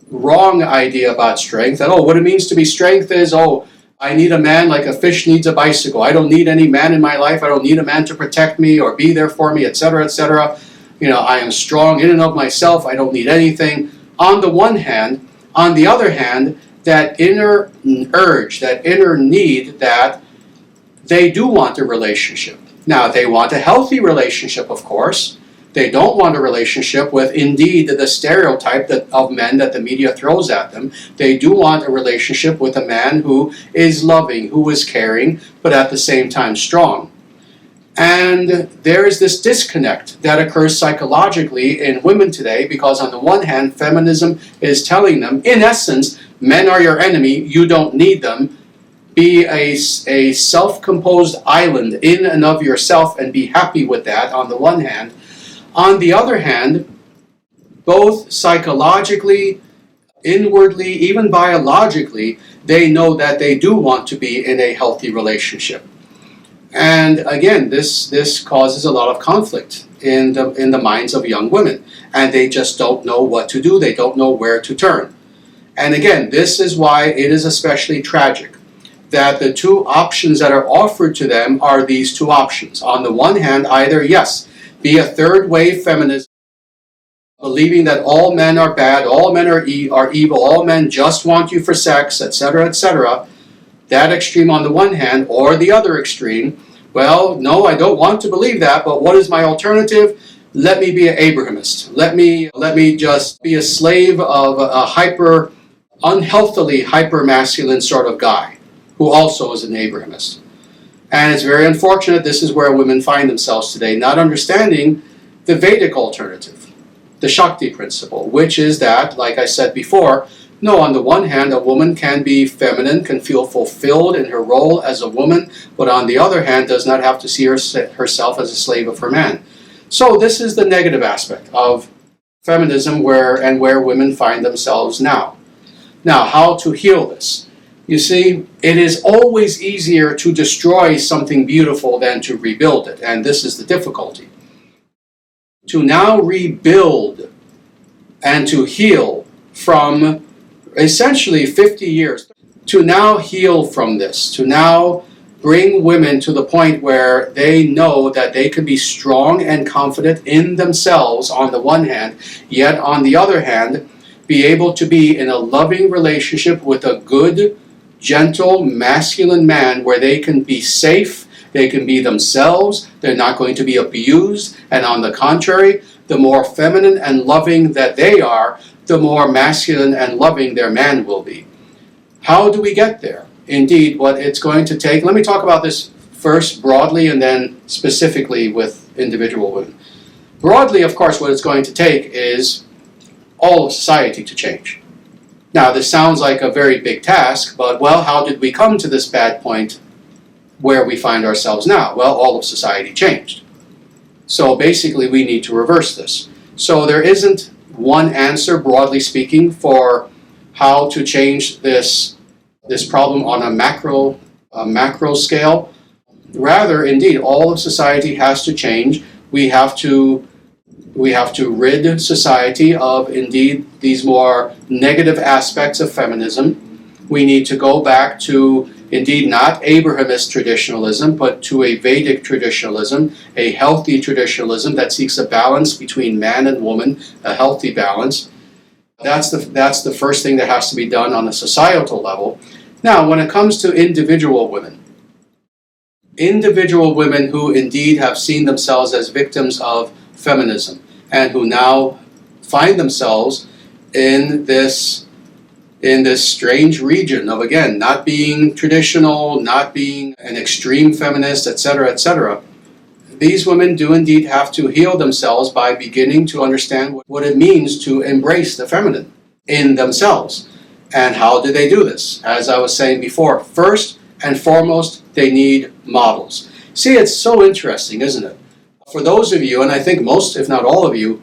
wrong idea about strength, that, what it means to be strength is, I need a man like a fish needs a bicycle. I don't need any man in my life. I don't need a man to protect me or be there for me, etc., etc. I am strong in and of myself. I don't need anything. On the one hand. On the other hand, that inner urge, that inner need that they do want a relationship. Now, they want a healthy relationship, of course. They don't want a relationship with, indeed, the stereotype of men that the media throws at them. They do want a relationship with a man who is loving, who is caring, but at the same time strong. And there is this disconnect that occurs psychologically in women today because on the one hand, feminism is telling them, in essence, men are your enemy, you don't need them. Be a self-composed island in and of yourself and be happy with that on the one hand. On the other hand, both psychologically, inwardly, even biologically, they know that they do want to be in a healthy relationship. And again, this causes a lot of conflict in the minds of young women. And they just don't know what to do. They don't know where to turn. And again, this is why it is especially tragic that the two options that are offered to them are these two options. On the one hand, either, yes, be a third-wave feminist, believing that all men are bad, all men are evil, all men just want you for sex, etc., etc. That extreme on the one hand, or the other extreme, well, no, I don't want to believe that, but what is my alternative? Let me be an Abrahamist. Let me just be a slave of a unhealthily hyper-masculine sort of guy, who also is an Abrahamist. And it's very unfortunate this is where women find themselves today, not understanding the Vedic alternative, the Shakti principle, which is that, like I said before, no, on the one hand, a woman can be feminine, can feel fulfilled in her role as a woman, but on the other hand, does not have to see herself as a slave of her man. So this is the negative aspect of feminism where women find themselves now. Now, how to heal this? You see, it is always easier to destroy something beautiful than to rebuild it, and this is the difficulty. To now rebuild and to heal from essentially 50 years, to now heal from this, to now bring women to the point where they know that they can be strong and confident in themselves on the one hand, yet on the other hand, be able to be in a loving relationship with a good, gentle, masculine man where they can be safe, they can be themselves, they're not going to be abused, and on the contrary, the more feminine and loving that they are, the more masculine and loving their man will be. How do we get there? Indeed, what it's going to take, let me talk about this first broadly and then specifically with individual women. Broadly, of course, what it's going to take is all of society to change. Now, this sounds like a very big task, but, well, how did we come to this bad point where we find ourselves now? Well, all of society changed. So basically we need to reverse this. So there isn't one answer, broadly speaking, for how to change this problem on a macro scale. Rather, indeed, all of society has to change. We have to rid society of, indeed, these more negative aspects of feminism. We need to go back to, indeed, not Abrahamist traditionalism, but to a Vedic traditionalism, a healthy traditionalism that seeks a balance between man and woman, a healthy balance. That's the first thing that has to be done on a societal level. Now, when it comes to individual women who indeed have seen themselves as victims of feminism and who now find themselves in this strange region of, again, not being traditional, not being an extreme feminist, etc., etc. These women do indeed have to heal themselves by beginning to understand what it means to embrace the feminine in themselves. And how do they do this? As I was saying before, first and foremost, they need models. See, it's so interesting, isn't it? For those of you, and I think most, if not all of you,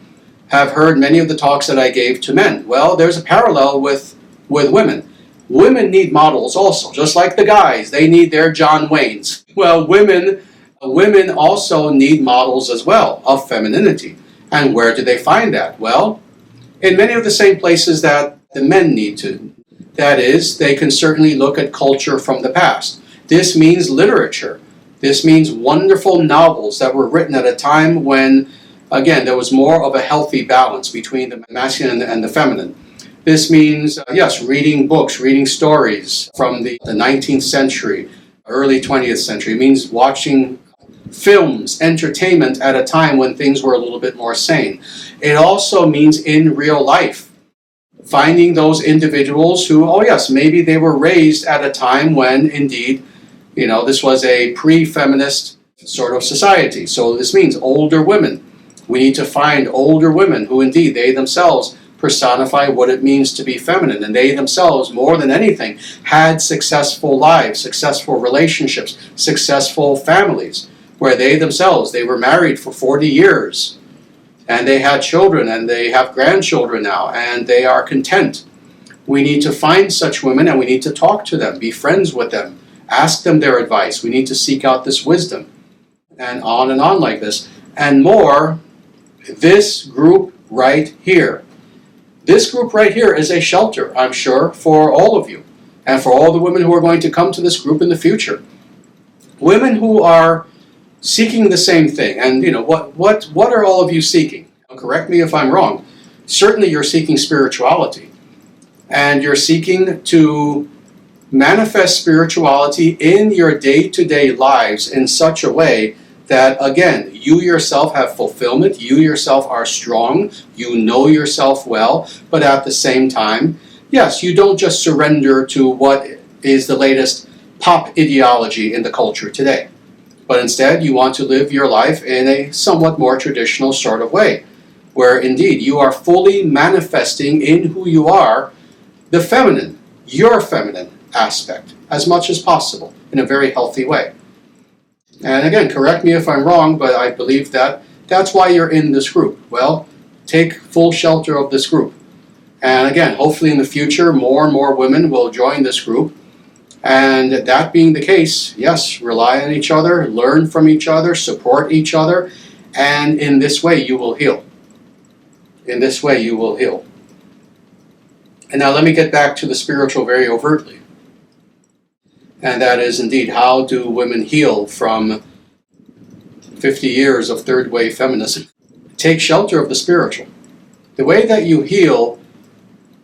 have heard many of the talks that I gave to men. Well, there's a parallel with women. Women need models also, just like the guys. They need their John Waynes. Well, women also need models as well of femininity. And where do they find that? Well, in many of the same places that the men need to. That is, they can certainly look at culture from the past. This means literature. This means wonderful novels that were written at a time when, again, there was more of a healthy balance between the masculine and the feminine. This means, yes, reading books, reading stories from the 19th century, early 20th century. It means watching films, entertainment at a time when things were a little bit more sane. It also means in real life, finding those individuals who, oh yes, maybe they were raised at a time when indeed, this was a pre-feminist sort of society. So this means older women. We need to find older women who indeed, they themselves personify what it means to be feminine. And they themselves, more than anything, had successful lives, successful relationships, successful families, where they themselves, they were married for 40 years. And they had children, and they have grandchildren now, and they are content. We need to find such women, and we need to talk to them, be friends with them, ask them their advice. We need to seek out this wisdom, and on like this. And more, this group right here. This group right here is a shelter, I'm sure, for all of you, and for all the women who are going to come to this group in the future. Women who are seeking the same thing. And what are all of you seeking? Correct me if I'm wrong. Certainly you're seeking spirituality. And you're seeking to manifest spirituality in your day-to-day lives in such a way that, again, you yourself have fulfillment, you yourself are strong, you know yourself well, but at the same time, yes, you don't just surrender to what is the latest pop ideology in the culture today. But instead, you want to live your life in a somewhat more traditional sort of way, where indeed you are fully manifesting in who you are the feminine, your feminine aspect, as much as possible, in a very healthy way. And again, correct me if I'm wrong, but I believe that that's why you're in this group. Well, take full shelter of this group. And again, hopefully in the future, more and more women will join this group. And that being the case, yes, rely on each other, learn from each other, support each other, and in this way you will heal. In this way you will heal. And now let me get back to the spiritual very overtly. And that is indeed, how do women heal from 50 years of third wave feminism? Take shelter of the spiritual. The way that you heal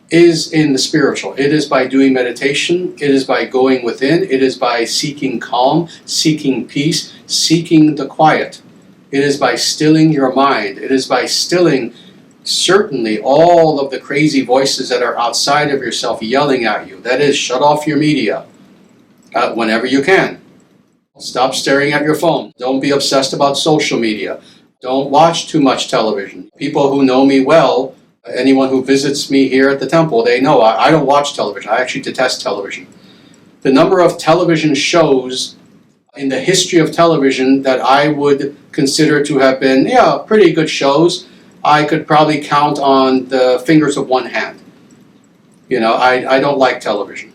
is in the spiritual. It is by doing meditation, it is by going within, it is by seeking calm, seeking peace, seeking the quiet. It is by stilling your mind. It is by stilling certainly all of the crazy voices that are outside of yourself yelling at you. That is, shut off your media whenever you can. Stop staring at your phone. Don't be obsessed about social media. Don't watch too much television. People who know me well, anyone who visits me here at the temple, they know I don't watch television. I actually detest television. The number of television shows in the history of television that I would consider to have been, pretty good shows. I could probably count on the fingers of one hand. I don't like television.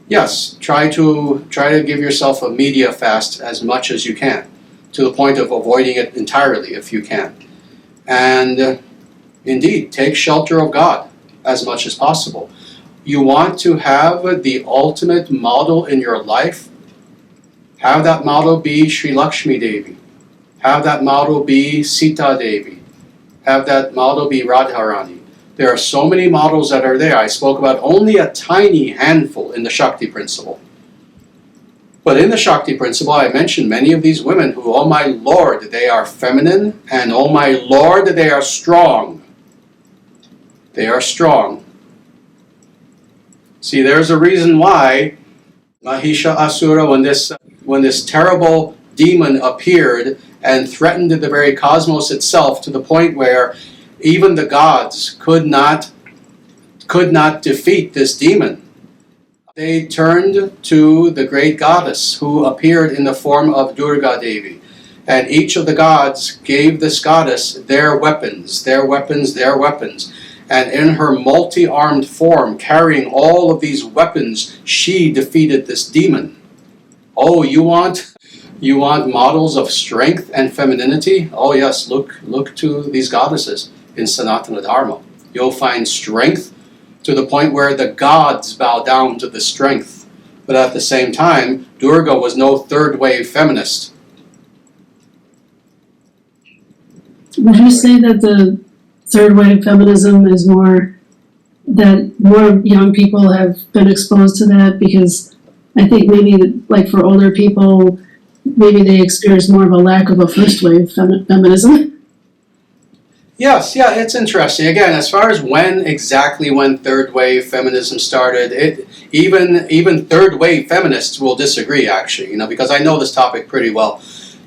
Yes, try to give yourself a media fast as much as you can, to the point of avoiding it entirely if you can. And indeed, take shelter of God as much as possible. You want to have the ultimate model in your life? Have that model be Sri Lakshmi Devi. Have that model be Sita Devi. Have that model be Radharani. There are so many models that are there. I spoke about only a tiny handful in the Shakti principle. But in the Shakti principle, I mentioned many of these women who, oh my Lord, they are feminine, and oh my Lord, they are strong. They are strong. See, there's a reason why Mahisha Asura, when this terrible demon appeared and threatened the very cosmos itself, to the point where even the gods could not defeat this demon. They turned to the great goddess who appeared in the form of Durga Devi. And each of the gods gave this goddess their weapons. And in her multi-armed form, carrying all of these weapons, she defeated this demon. Oh, you want models of strength and femininity? Oh yes, look to these goddesses in Sanatana Dharma. You'll find strength to the point where the gods bow down to the strength. But at the same time, Durga was no third-wave feminist. Would you say that the third wave feminism is more young people have been exposed to that? Because I think maybe like for older people, maybe they experience more of a lack of a first wave feminism. Yes, it's interesting. Again, as far as when third wave feminism started, even third wave feminists will disagree, actually, because I know this topic pretty well,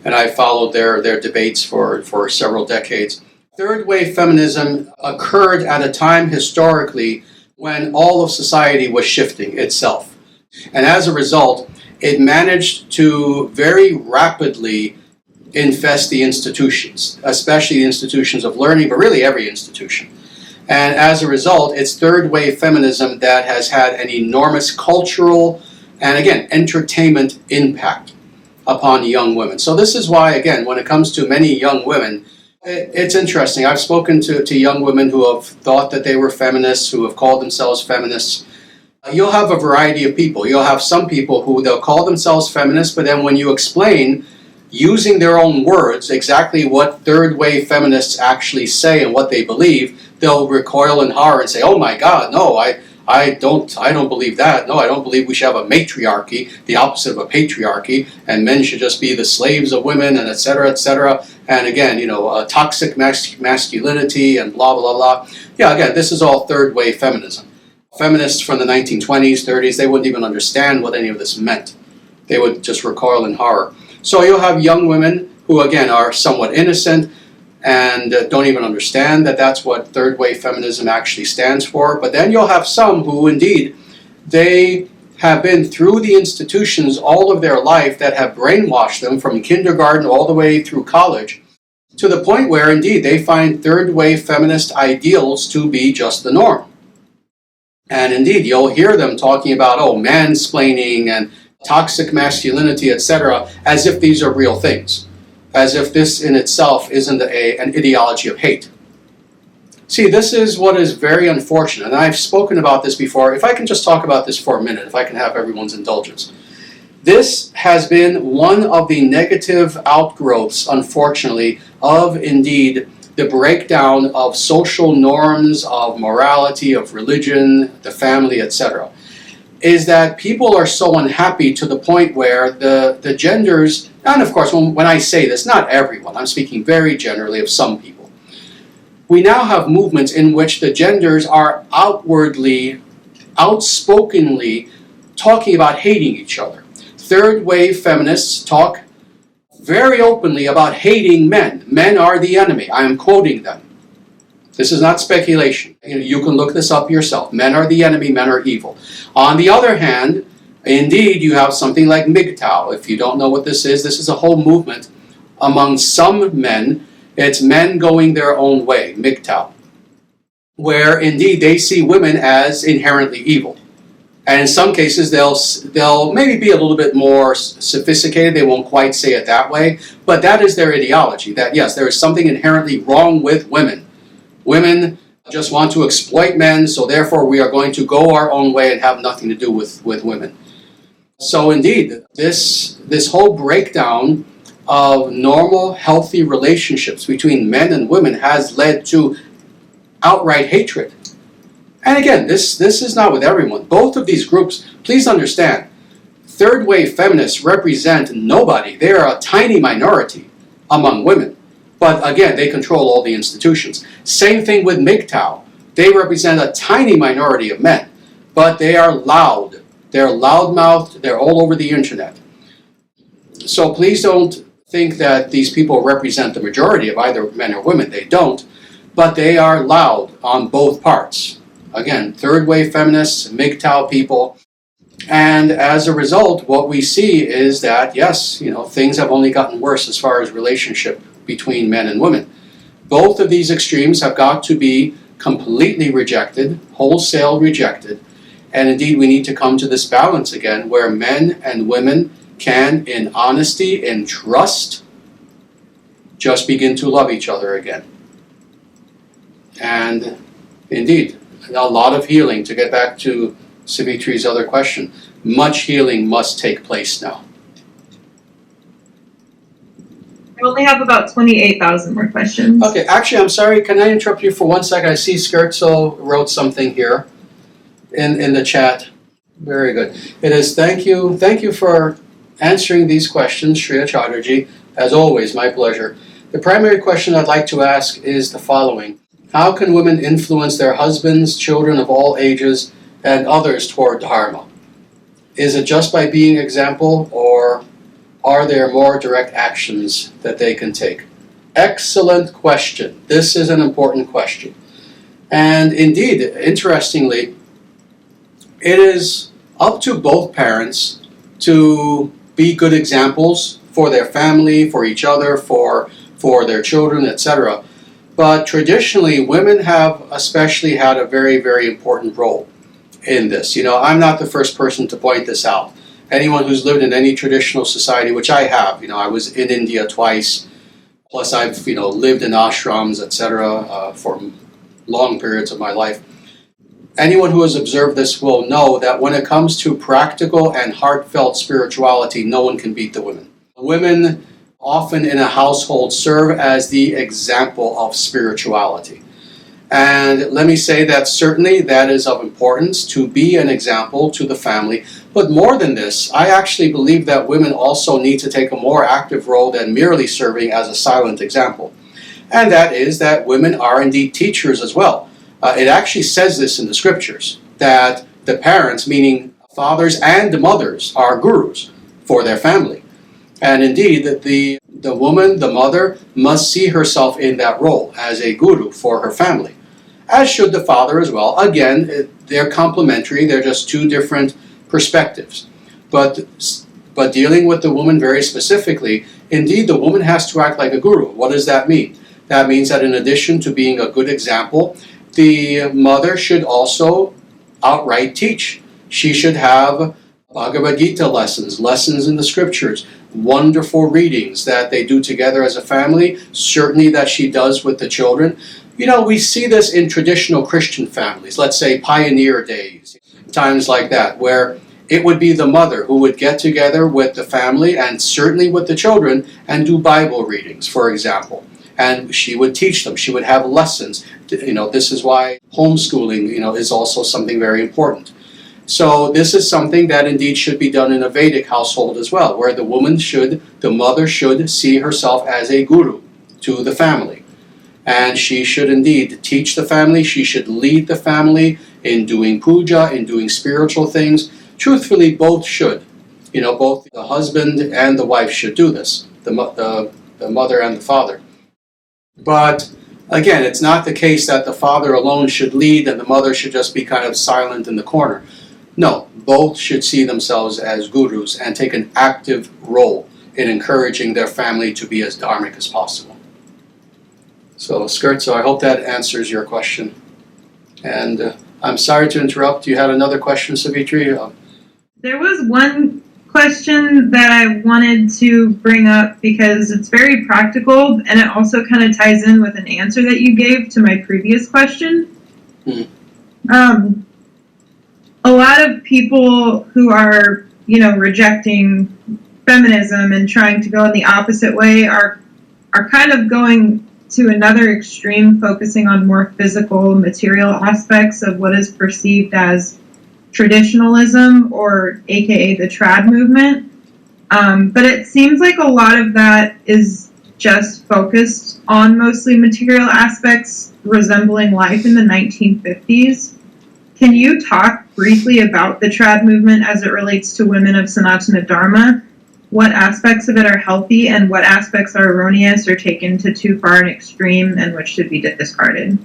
and I followed their debates for several decades. Third wave feminism occurred at a time historically when all of society was shifting itself. And as a result, it managed to very rapidly infest the institutions, especially the institutions of learning, but really every institution. And as a result, it's third wave feminism that has had an enormous cultural and, again, entertainment impact upon young women. So this is why, again, when it comes to many young women, it's interesting. I've spoken to young women who have thought that they were feminists, who have called themselves feminists. You'll have a variety of people. You'll have some people who they'll call themselves feminists, but then when you explain, using their own words, exactly what third wave feminists actually say and what they believe, they'll recoil in horror and say, oh my God, no, I don't believe that. No, I don't believe we should have a matriarchy, the opposite of a patriarchy, and men should just be the slaves of women, and et cetera, et cetera. And again, toxic masculinity and blah, blah, blah. Yeah, again, this is all third wave feminism. Feminists from the 1920s, 30s, they wouldn't even understand what any of this meant. They would just recoil in horror. So you'll have young women who, again, are somewhat innocent and don't even understand that that's what third wave feminism actually stands for. But then you'll have some who, indeed, they have been through the institutions all of their life that have brainwashed them from kindergarten all the way through college, to the point where, indeed, they find third wave feminist ideals to be just the norm. And indeed, you'll hear them talking about, mansplaining and toxic masculinity, etc., as if these are real things, as if this in itself isn't an ideology of hate. See, this is what is very unfortunate, and I've spoken about this before. If I can just talk about this for a minute, if I can have everyone's indulgence. This has been one of the negative outgrowths, unfortunately, of, indeed, the breakdown of social norms, of morality, of religion, the family, etc., is that people are so unhappy to the point where the genders, and of course when I say this, not everyone, I'm speaking very generally of some people. We now have movements in which the genders are outwardly, outspokenly talking about hating each other. Third wave feminists talk very openly about hating men. Men are the enemy. I am quoting them. This is not speculation. You can look this up yourself. Men are the enemy, men are evil. On the other hand, Indeed, you have something like MGTOW. If you don't know what this is a whole movement among some men. It's men going their own way, MGTOW, where indeed they see women as inherently evil. And in some cases, they'll maybe be a little bit more sophisticated. They won't quite say it that way, but that is their ideology, that yes, there is something inherently wrong with women. Women just want to exploit men, so therefore we are going to go our own way and have nothing to do with women. So indeed, this whole breakdown of normal, healthy relationships between men and women has led to outright hatred. And again, this is not with everyone. Both of these groups, please understand, third wave feminists represent nobody. They are a tiny minority among women. But again, they control all the institutions. Same thing with MGTOW. They represent a tiny minority of men, but they are loud. They're loudmouthed. They're all over the internet. So please don't think that these people represent the majority of either men or women. They don't. But they are loud on both parts. Again, third wave feminists, MGTOW people. And as a result, what we see is that, yes, things have only gotten worse as far as relationship between men and women. Both of these extremes have got to be completely rejected, wholesale rejected. And indeed, we need to come to this balance again, where men and women can, in honesty and trust, just begin to love each other again. And indeed, a lot of healing, to get back to Savitri's other question, much healing must take place now. I only have about 28,000 more questions. Okay, actually, I'm sorry, can I interrupt you for 1 second? I see Scherzo wrote something here in the chat. Very good. It is, thank you for answering these questions, Sri Acharyaji. As always, my pleasure. The primary question I'd like to ask is the following. How can women influence their husbands, children of all ages, and others toward Dharma? Is it just by being example, or are there more direct actions that they can take? Excellent question. This is an important question. And indeed, interestingly, it is up to both parents to be good examples for their family, for each other, for their children, etc. But traditionally, women have especially had a very, very important role in this. I'm not the first person to point this out. Anyone who's lived in any traditional society, which I have, I was in India twice, plus I've, lived in ashrams, etc., for long periods of my life. Anyone who has observed this will know that when it comes to practical and heartfelt spirituality, no one can beat the women. Women often in a household serve as the example of spirituality. And let me say that certainly that is of importance, to be an example to the family. But more than this, I actually believe that women also need to take a more active role than merely serving as a silent example. And that is that women are indeed teachers as well. It actually says this in the scriptures, that the parents, meaning fathers and mothers, are gurus for their family. And indeed, the woman, the mother, must see herself in that role as a guru for her family, as should the father as well. Again, they're complementary, they're just two different perspectives. But dealing with the woman very specifically, indeed, the woman has to act like a guru. What does that mean? That means that in addition to being a good example, the mother should also outright teach. She should have Bhagavad Gita lessons in the scriptures, wonderful readings that they do together as a family, certainly that she does with the children. We see this in traditional Christian families, let's say pioneer days, times like that, where it would be the mother who would get together with the family and certainly with the children and do Bible readings, for example. And she would teach them, she would have lessons. This is why homeschooling, is also something very important. So this is something that indeed should be done in a Vedic household as well, where the mother should see herself as a guru to the family. And she should indeed teach the family, she should lead the family in doing puja, in doing spiritual things. Truthfully, both should. Both the husband and the wife should do this, the mother and the father. But again, it's not the case that the father alone should lead and the mother should just be kind of silent in the corner. No, both should see themselves as gurus and take an active role in encouraging their family to be as dharmic as possible. So, Scherzo, I hope that answers your question. And I'm sorry to interrupt. You had another question, Savitri? There was one question that I wanted to bring up because it's very practical and it also kind of ties in with an answer that you gave to my previous question. A lot of people who are, rejecting feminism and trying to go in the opposite way are kind of going to another extreme, focusing on more physical, material aspects of what is perceived as traditionalism, or aka the trad movement. But it seems like a lot of that is just focused on mostly material aspects resembling life in the 1950s. Can you talk briefly about the trad movement as it relates to women of Sanatana Dharma? What aspects of it are healthy and what aspects are erroneous or taken to too far an extreme and which should be discarded?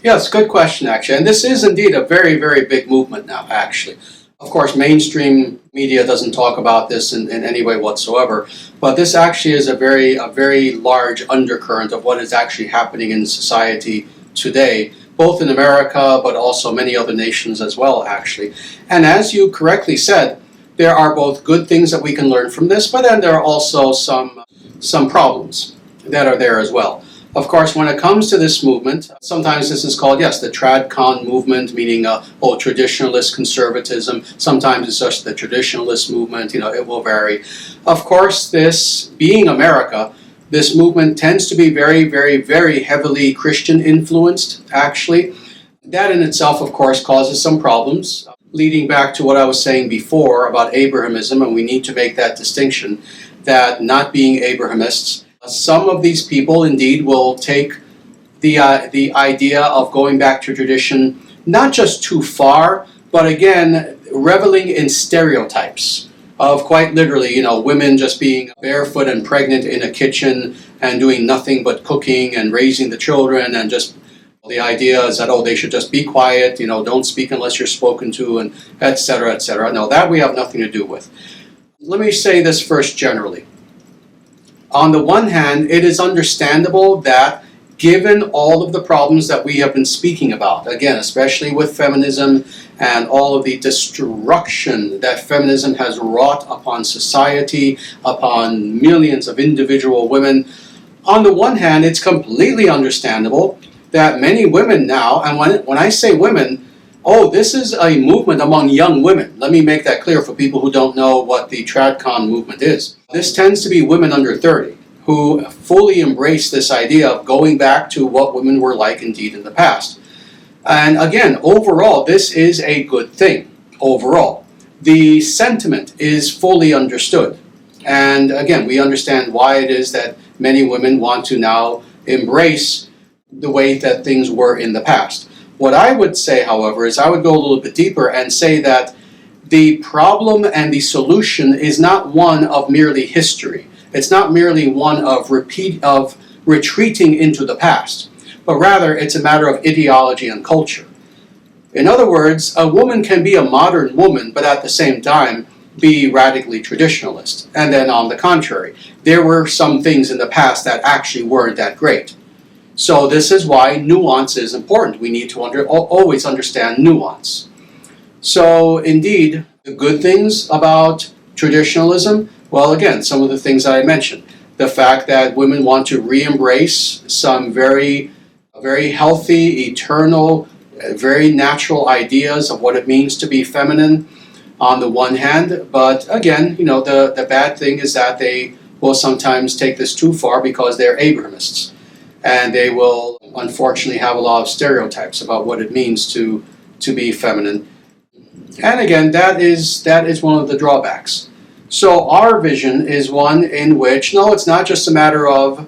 Yes, good question, actually. And this is indeed a very, very big movement now, actually. Of course, mainstream media doesn't talk about this in any way whatsoever, but this actually is a very large undercurrent of what is actually happening in society today, both in America, but also many other nations as well, actually. And as you correctly said, there are both good things that we can learn from this, but then there are also some problems that are there as well. Of course, when it comes to this movement, sometimes this is called, yes, the Tradcon movement, meaning, traditionalist conservatism. Sometimes it's just the traditionalist movement, it will vary. Of course, this being America, this movement tends to be very heavily Christian influenced, actually. That in itself, of course, causes some problems, leading back to what I was saying before about Abrahamism, and we need to make that distinction, that not being Abrahamists, some of these people indeed will take the idea of going back to tradition not just too far, but again, reveling in stereotypes of quite literally, women just being barefoot and pregnant in a kitchen and doing nothing but cooking and raising the children, and just the idea is that, they should just be quiet, don't speak unless you're spoken to, and et cetera, et cetera. No, that we have nothing to do with. Let me say this first generally. On the one hand, it is understandable that given all of the problems that we have been speaking about, again, especially with feminism and all of the destruction that feminism has wrought upon society, upon millions of individual women, on the one hand, it's completely understandable that many women now, and when I say women, this is a movement among young women. Let me make that clear for people who don't know what the Tradcon movement is. This tends to be women under 30 who fully embrace this idea of going back to what women were like indeed in the past. And again, overall, this is a good thing, overall. The sentiment is fully understood. And again, we understand why it is that many women want to now embrace the way that things were in the past. What I would say, however, is I would go a little bit deeper and say that the problem and the solution is not one of merely history. It's not merely one of retreating into the past, but rather it's a matter of ideology and culture. In other words, a woman can be a modern woman, but at the same time be radically traditionalist. And then on the contrary, there were some things in the past that actually weren't that great. So this is why nuance is important. We need to always understand nuance. So indeed, the good things about traditionalism, well, again, some of the things that I mentioned. The fact that women want to re-embrace some very healthy, eternal, very natural ideas of what it means to be feminine on the one hand. But again, the bad thing is that they will sometimes take this too far because they're Abrahamists. And they will unfortunately have a lot of stereotypes about what it means to be feminine. And again, that is one of the drawbacks. So our vision is one in which, no, it's not just a matter of,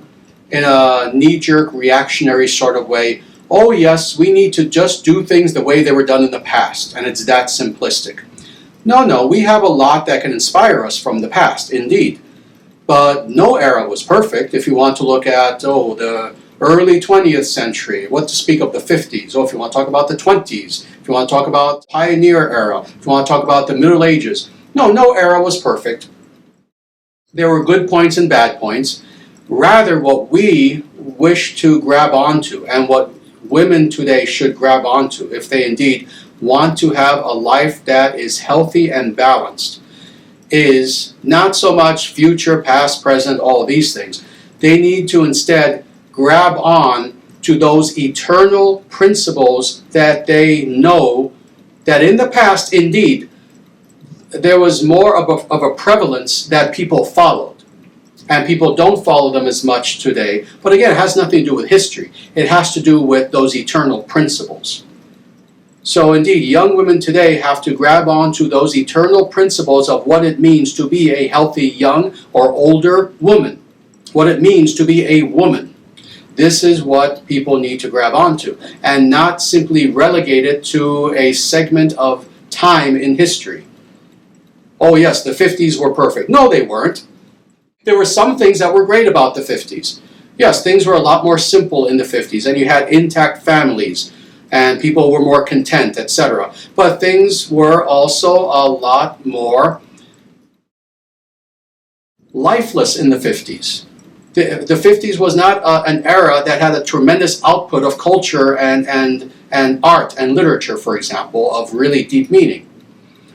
in a knee-jerk reactionary sort of way, oh yes, we need to just do things the way they were done in the past, and it's that simplistic. No, we have a lot that can inspire us from the past, indeed. But no era was perfect. If you want to look at, the early 20th century, what to speak of the 50s, or if you want to talk about the 20s, if you want to talk about pioneer era, if you want to talk about the Middle Ages. No era was perfect. There were good points and bad points. Rather, what we wish to grab onto, and what women today should grab onto, if they indeed want to have a life that is healthy and balanced, is not so much future, past, present, all of these things. They need to instead grab on to those eternal principles that they know that in the past, indeed, there was more of a prevalence that people followed. And people don't follow them as much today. But again, it has nothing to do with history. It has to do with those eternal principles. So indeed, young women today have to grab onto those eternal principles of what it means to be a healthy young or older woman. What it means to be a woman. This is what people need to grab onto, and not simply relegate it to a segment of time in history. Oh yes, the 50s were perfect. No, they weren't. There were some things that were great about the 50s. Yes, things were a lot more simple in the 50s, and you had intact families, and people were more content, etc. But things were also a lot more lifeless in the 50s. The 50s was not an era that had a tremendous output of culture and art and literature, for example, of really deep meaning.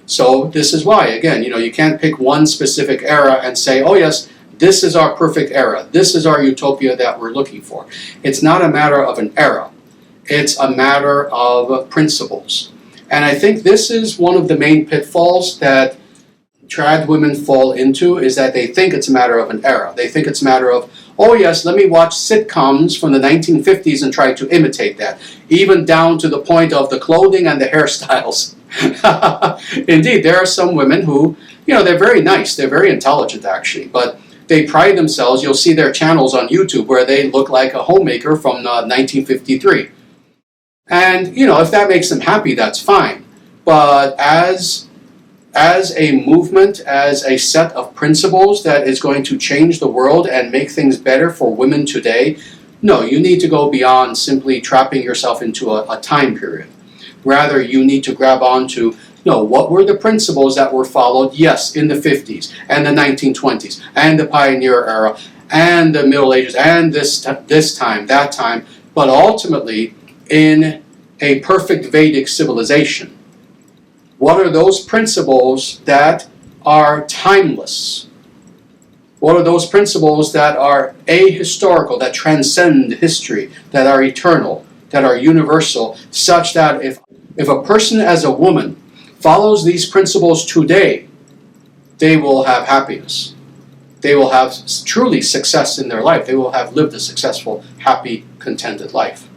So this is why, again, you can't pick one specific era and say, oh yes, this is our perfect era. This is our utopia that we're looking for. It's not a matter of an era. It's a matter of principles. And I think this is one of the main pitfalls that trad women fall into, is that they think it's a matter of an era. They think it's a matter of, oh yes, let me watch sitcoms from the 1950s and try to imitate that, even down to the point of the clothing and the hairstyles. Indeed, there are some women who, they're very nice, they're very intelligent actually, but they pride themselves. You'll see their channels on YouTube where they look like a homemaker from 1953. And, if that makes them happy, that's fine. But as a movement, as a set of principles that is going to change the world and make things better for women today, no, you need to go beyond simply trapping yourself into a time period. Rather, you need to grab onto, what were the principles that were followed, yes, in the 50s and the 1920s and the pioneer era and the Middle Ages and this time, that time, but ultimately in a perfect Vedic civilization. What are those principles that are timeless? What are those principles that are ahistorical, that transcend history, that are eternal, that are universal, such that if a person as a woman follows these principles today, they will have happiness. They will have truly success in their life. They will have lived a successful, happy, contented life.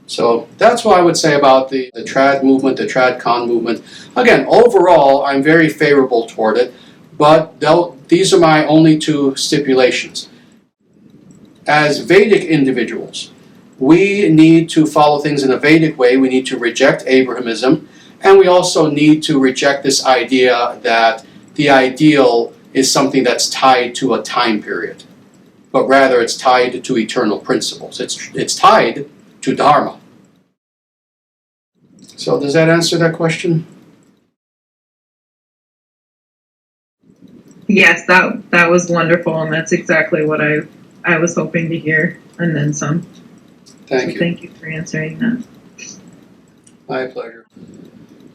So that's what I would say about the trad movement, the trad con movement. Again, overall, I'm very favorable toward it, but these are my only two stipulations. As Vedic individuals, we need to follow things in a Vedic way. We need to reject Abrahamism, and we also need to reject this idea that the ideal is something that's tied to a time period, but rather it's tied to eternal principles. It's tied to Dharma. So does that answer that question? Yes, that was wonderful, and that's exactly what I was hoping to hear, and then some. Thank you. Thank you for answering that. My pleasure.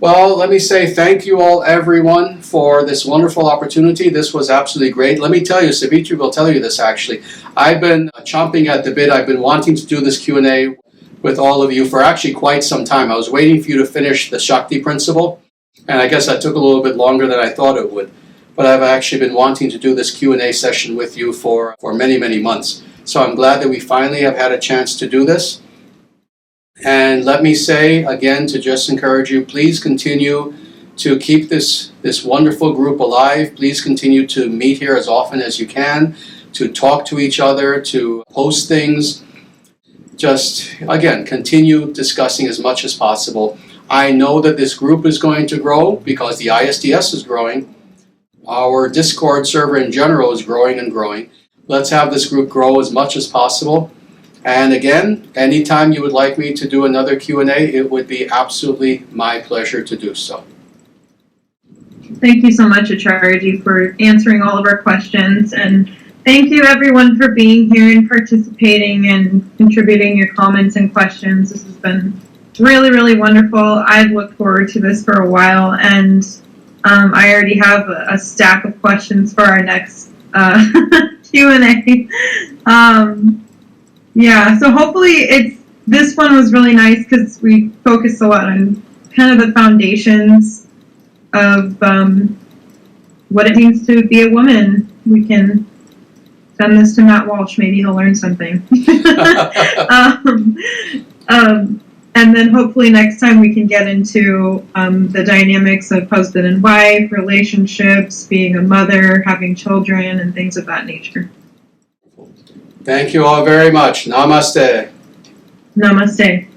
Well, let me say thank you all, everyone, for this wonderful opportunity. This was absolutely great. Let me tell you, Savitri will tell you this actually. I've been chomping at the bit. I've been wanting to do this Q&A with all of you for actually quite some time. I was waiting for you to finish the Shakti principle, and I guess that took a little bit longer than I thought it would. But I've actually been wanting to do this Q&A session with you for many, many months. So I'm glad that we finally have had a chance to do this. And let me say again, to just encourage you, please continue to keep this wonderful group alive. Please continue to meet here as often as you can, to talk to each other, to post things. Just, again, continue discussing as much as possible. I know that this group is going to grow because the ISDS is growing. Our Discord server in general is growing and growing. Let's have this group grow as much as possible. And again, anytime you would like me to do another Q&A, it would be absolutely my pleasure to do so. Thank you so much, Acharyaji, for answering all of our questions. And thank you, everyone, for being here and participating and contributing your comments and questions. This has been really, really wonderful. I've looked forward to this for a while, and I already have a stack of questions for our next Q&A. Yeah, so hopefully this one was really nice because we focused a lot on kind of the foundations of what it means to be a woman. We can send this to Matt Walsh. Maybe he'll learn something. And then hopefully next time we can get into the dynamics of husband and wife, relationships, being a mother, having children, and things of that nature. Thank you all very much. Namaste. Namaste.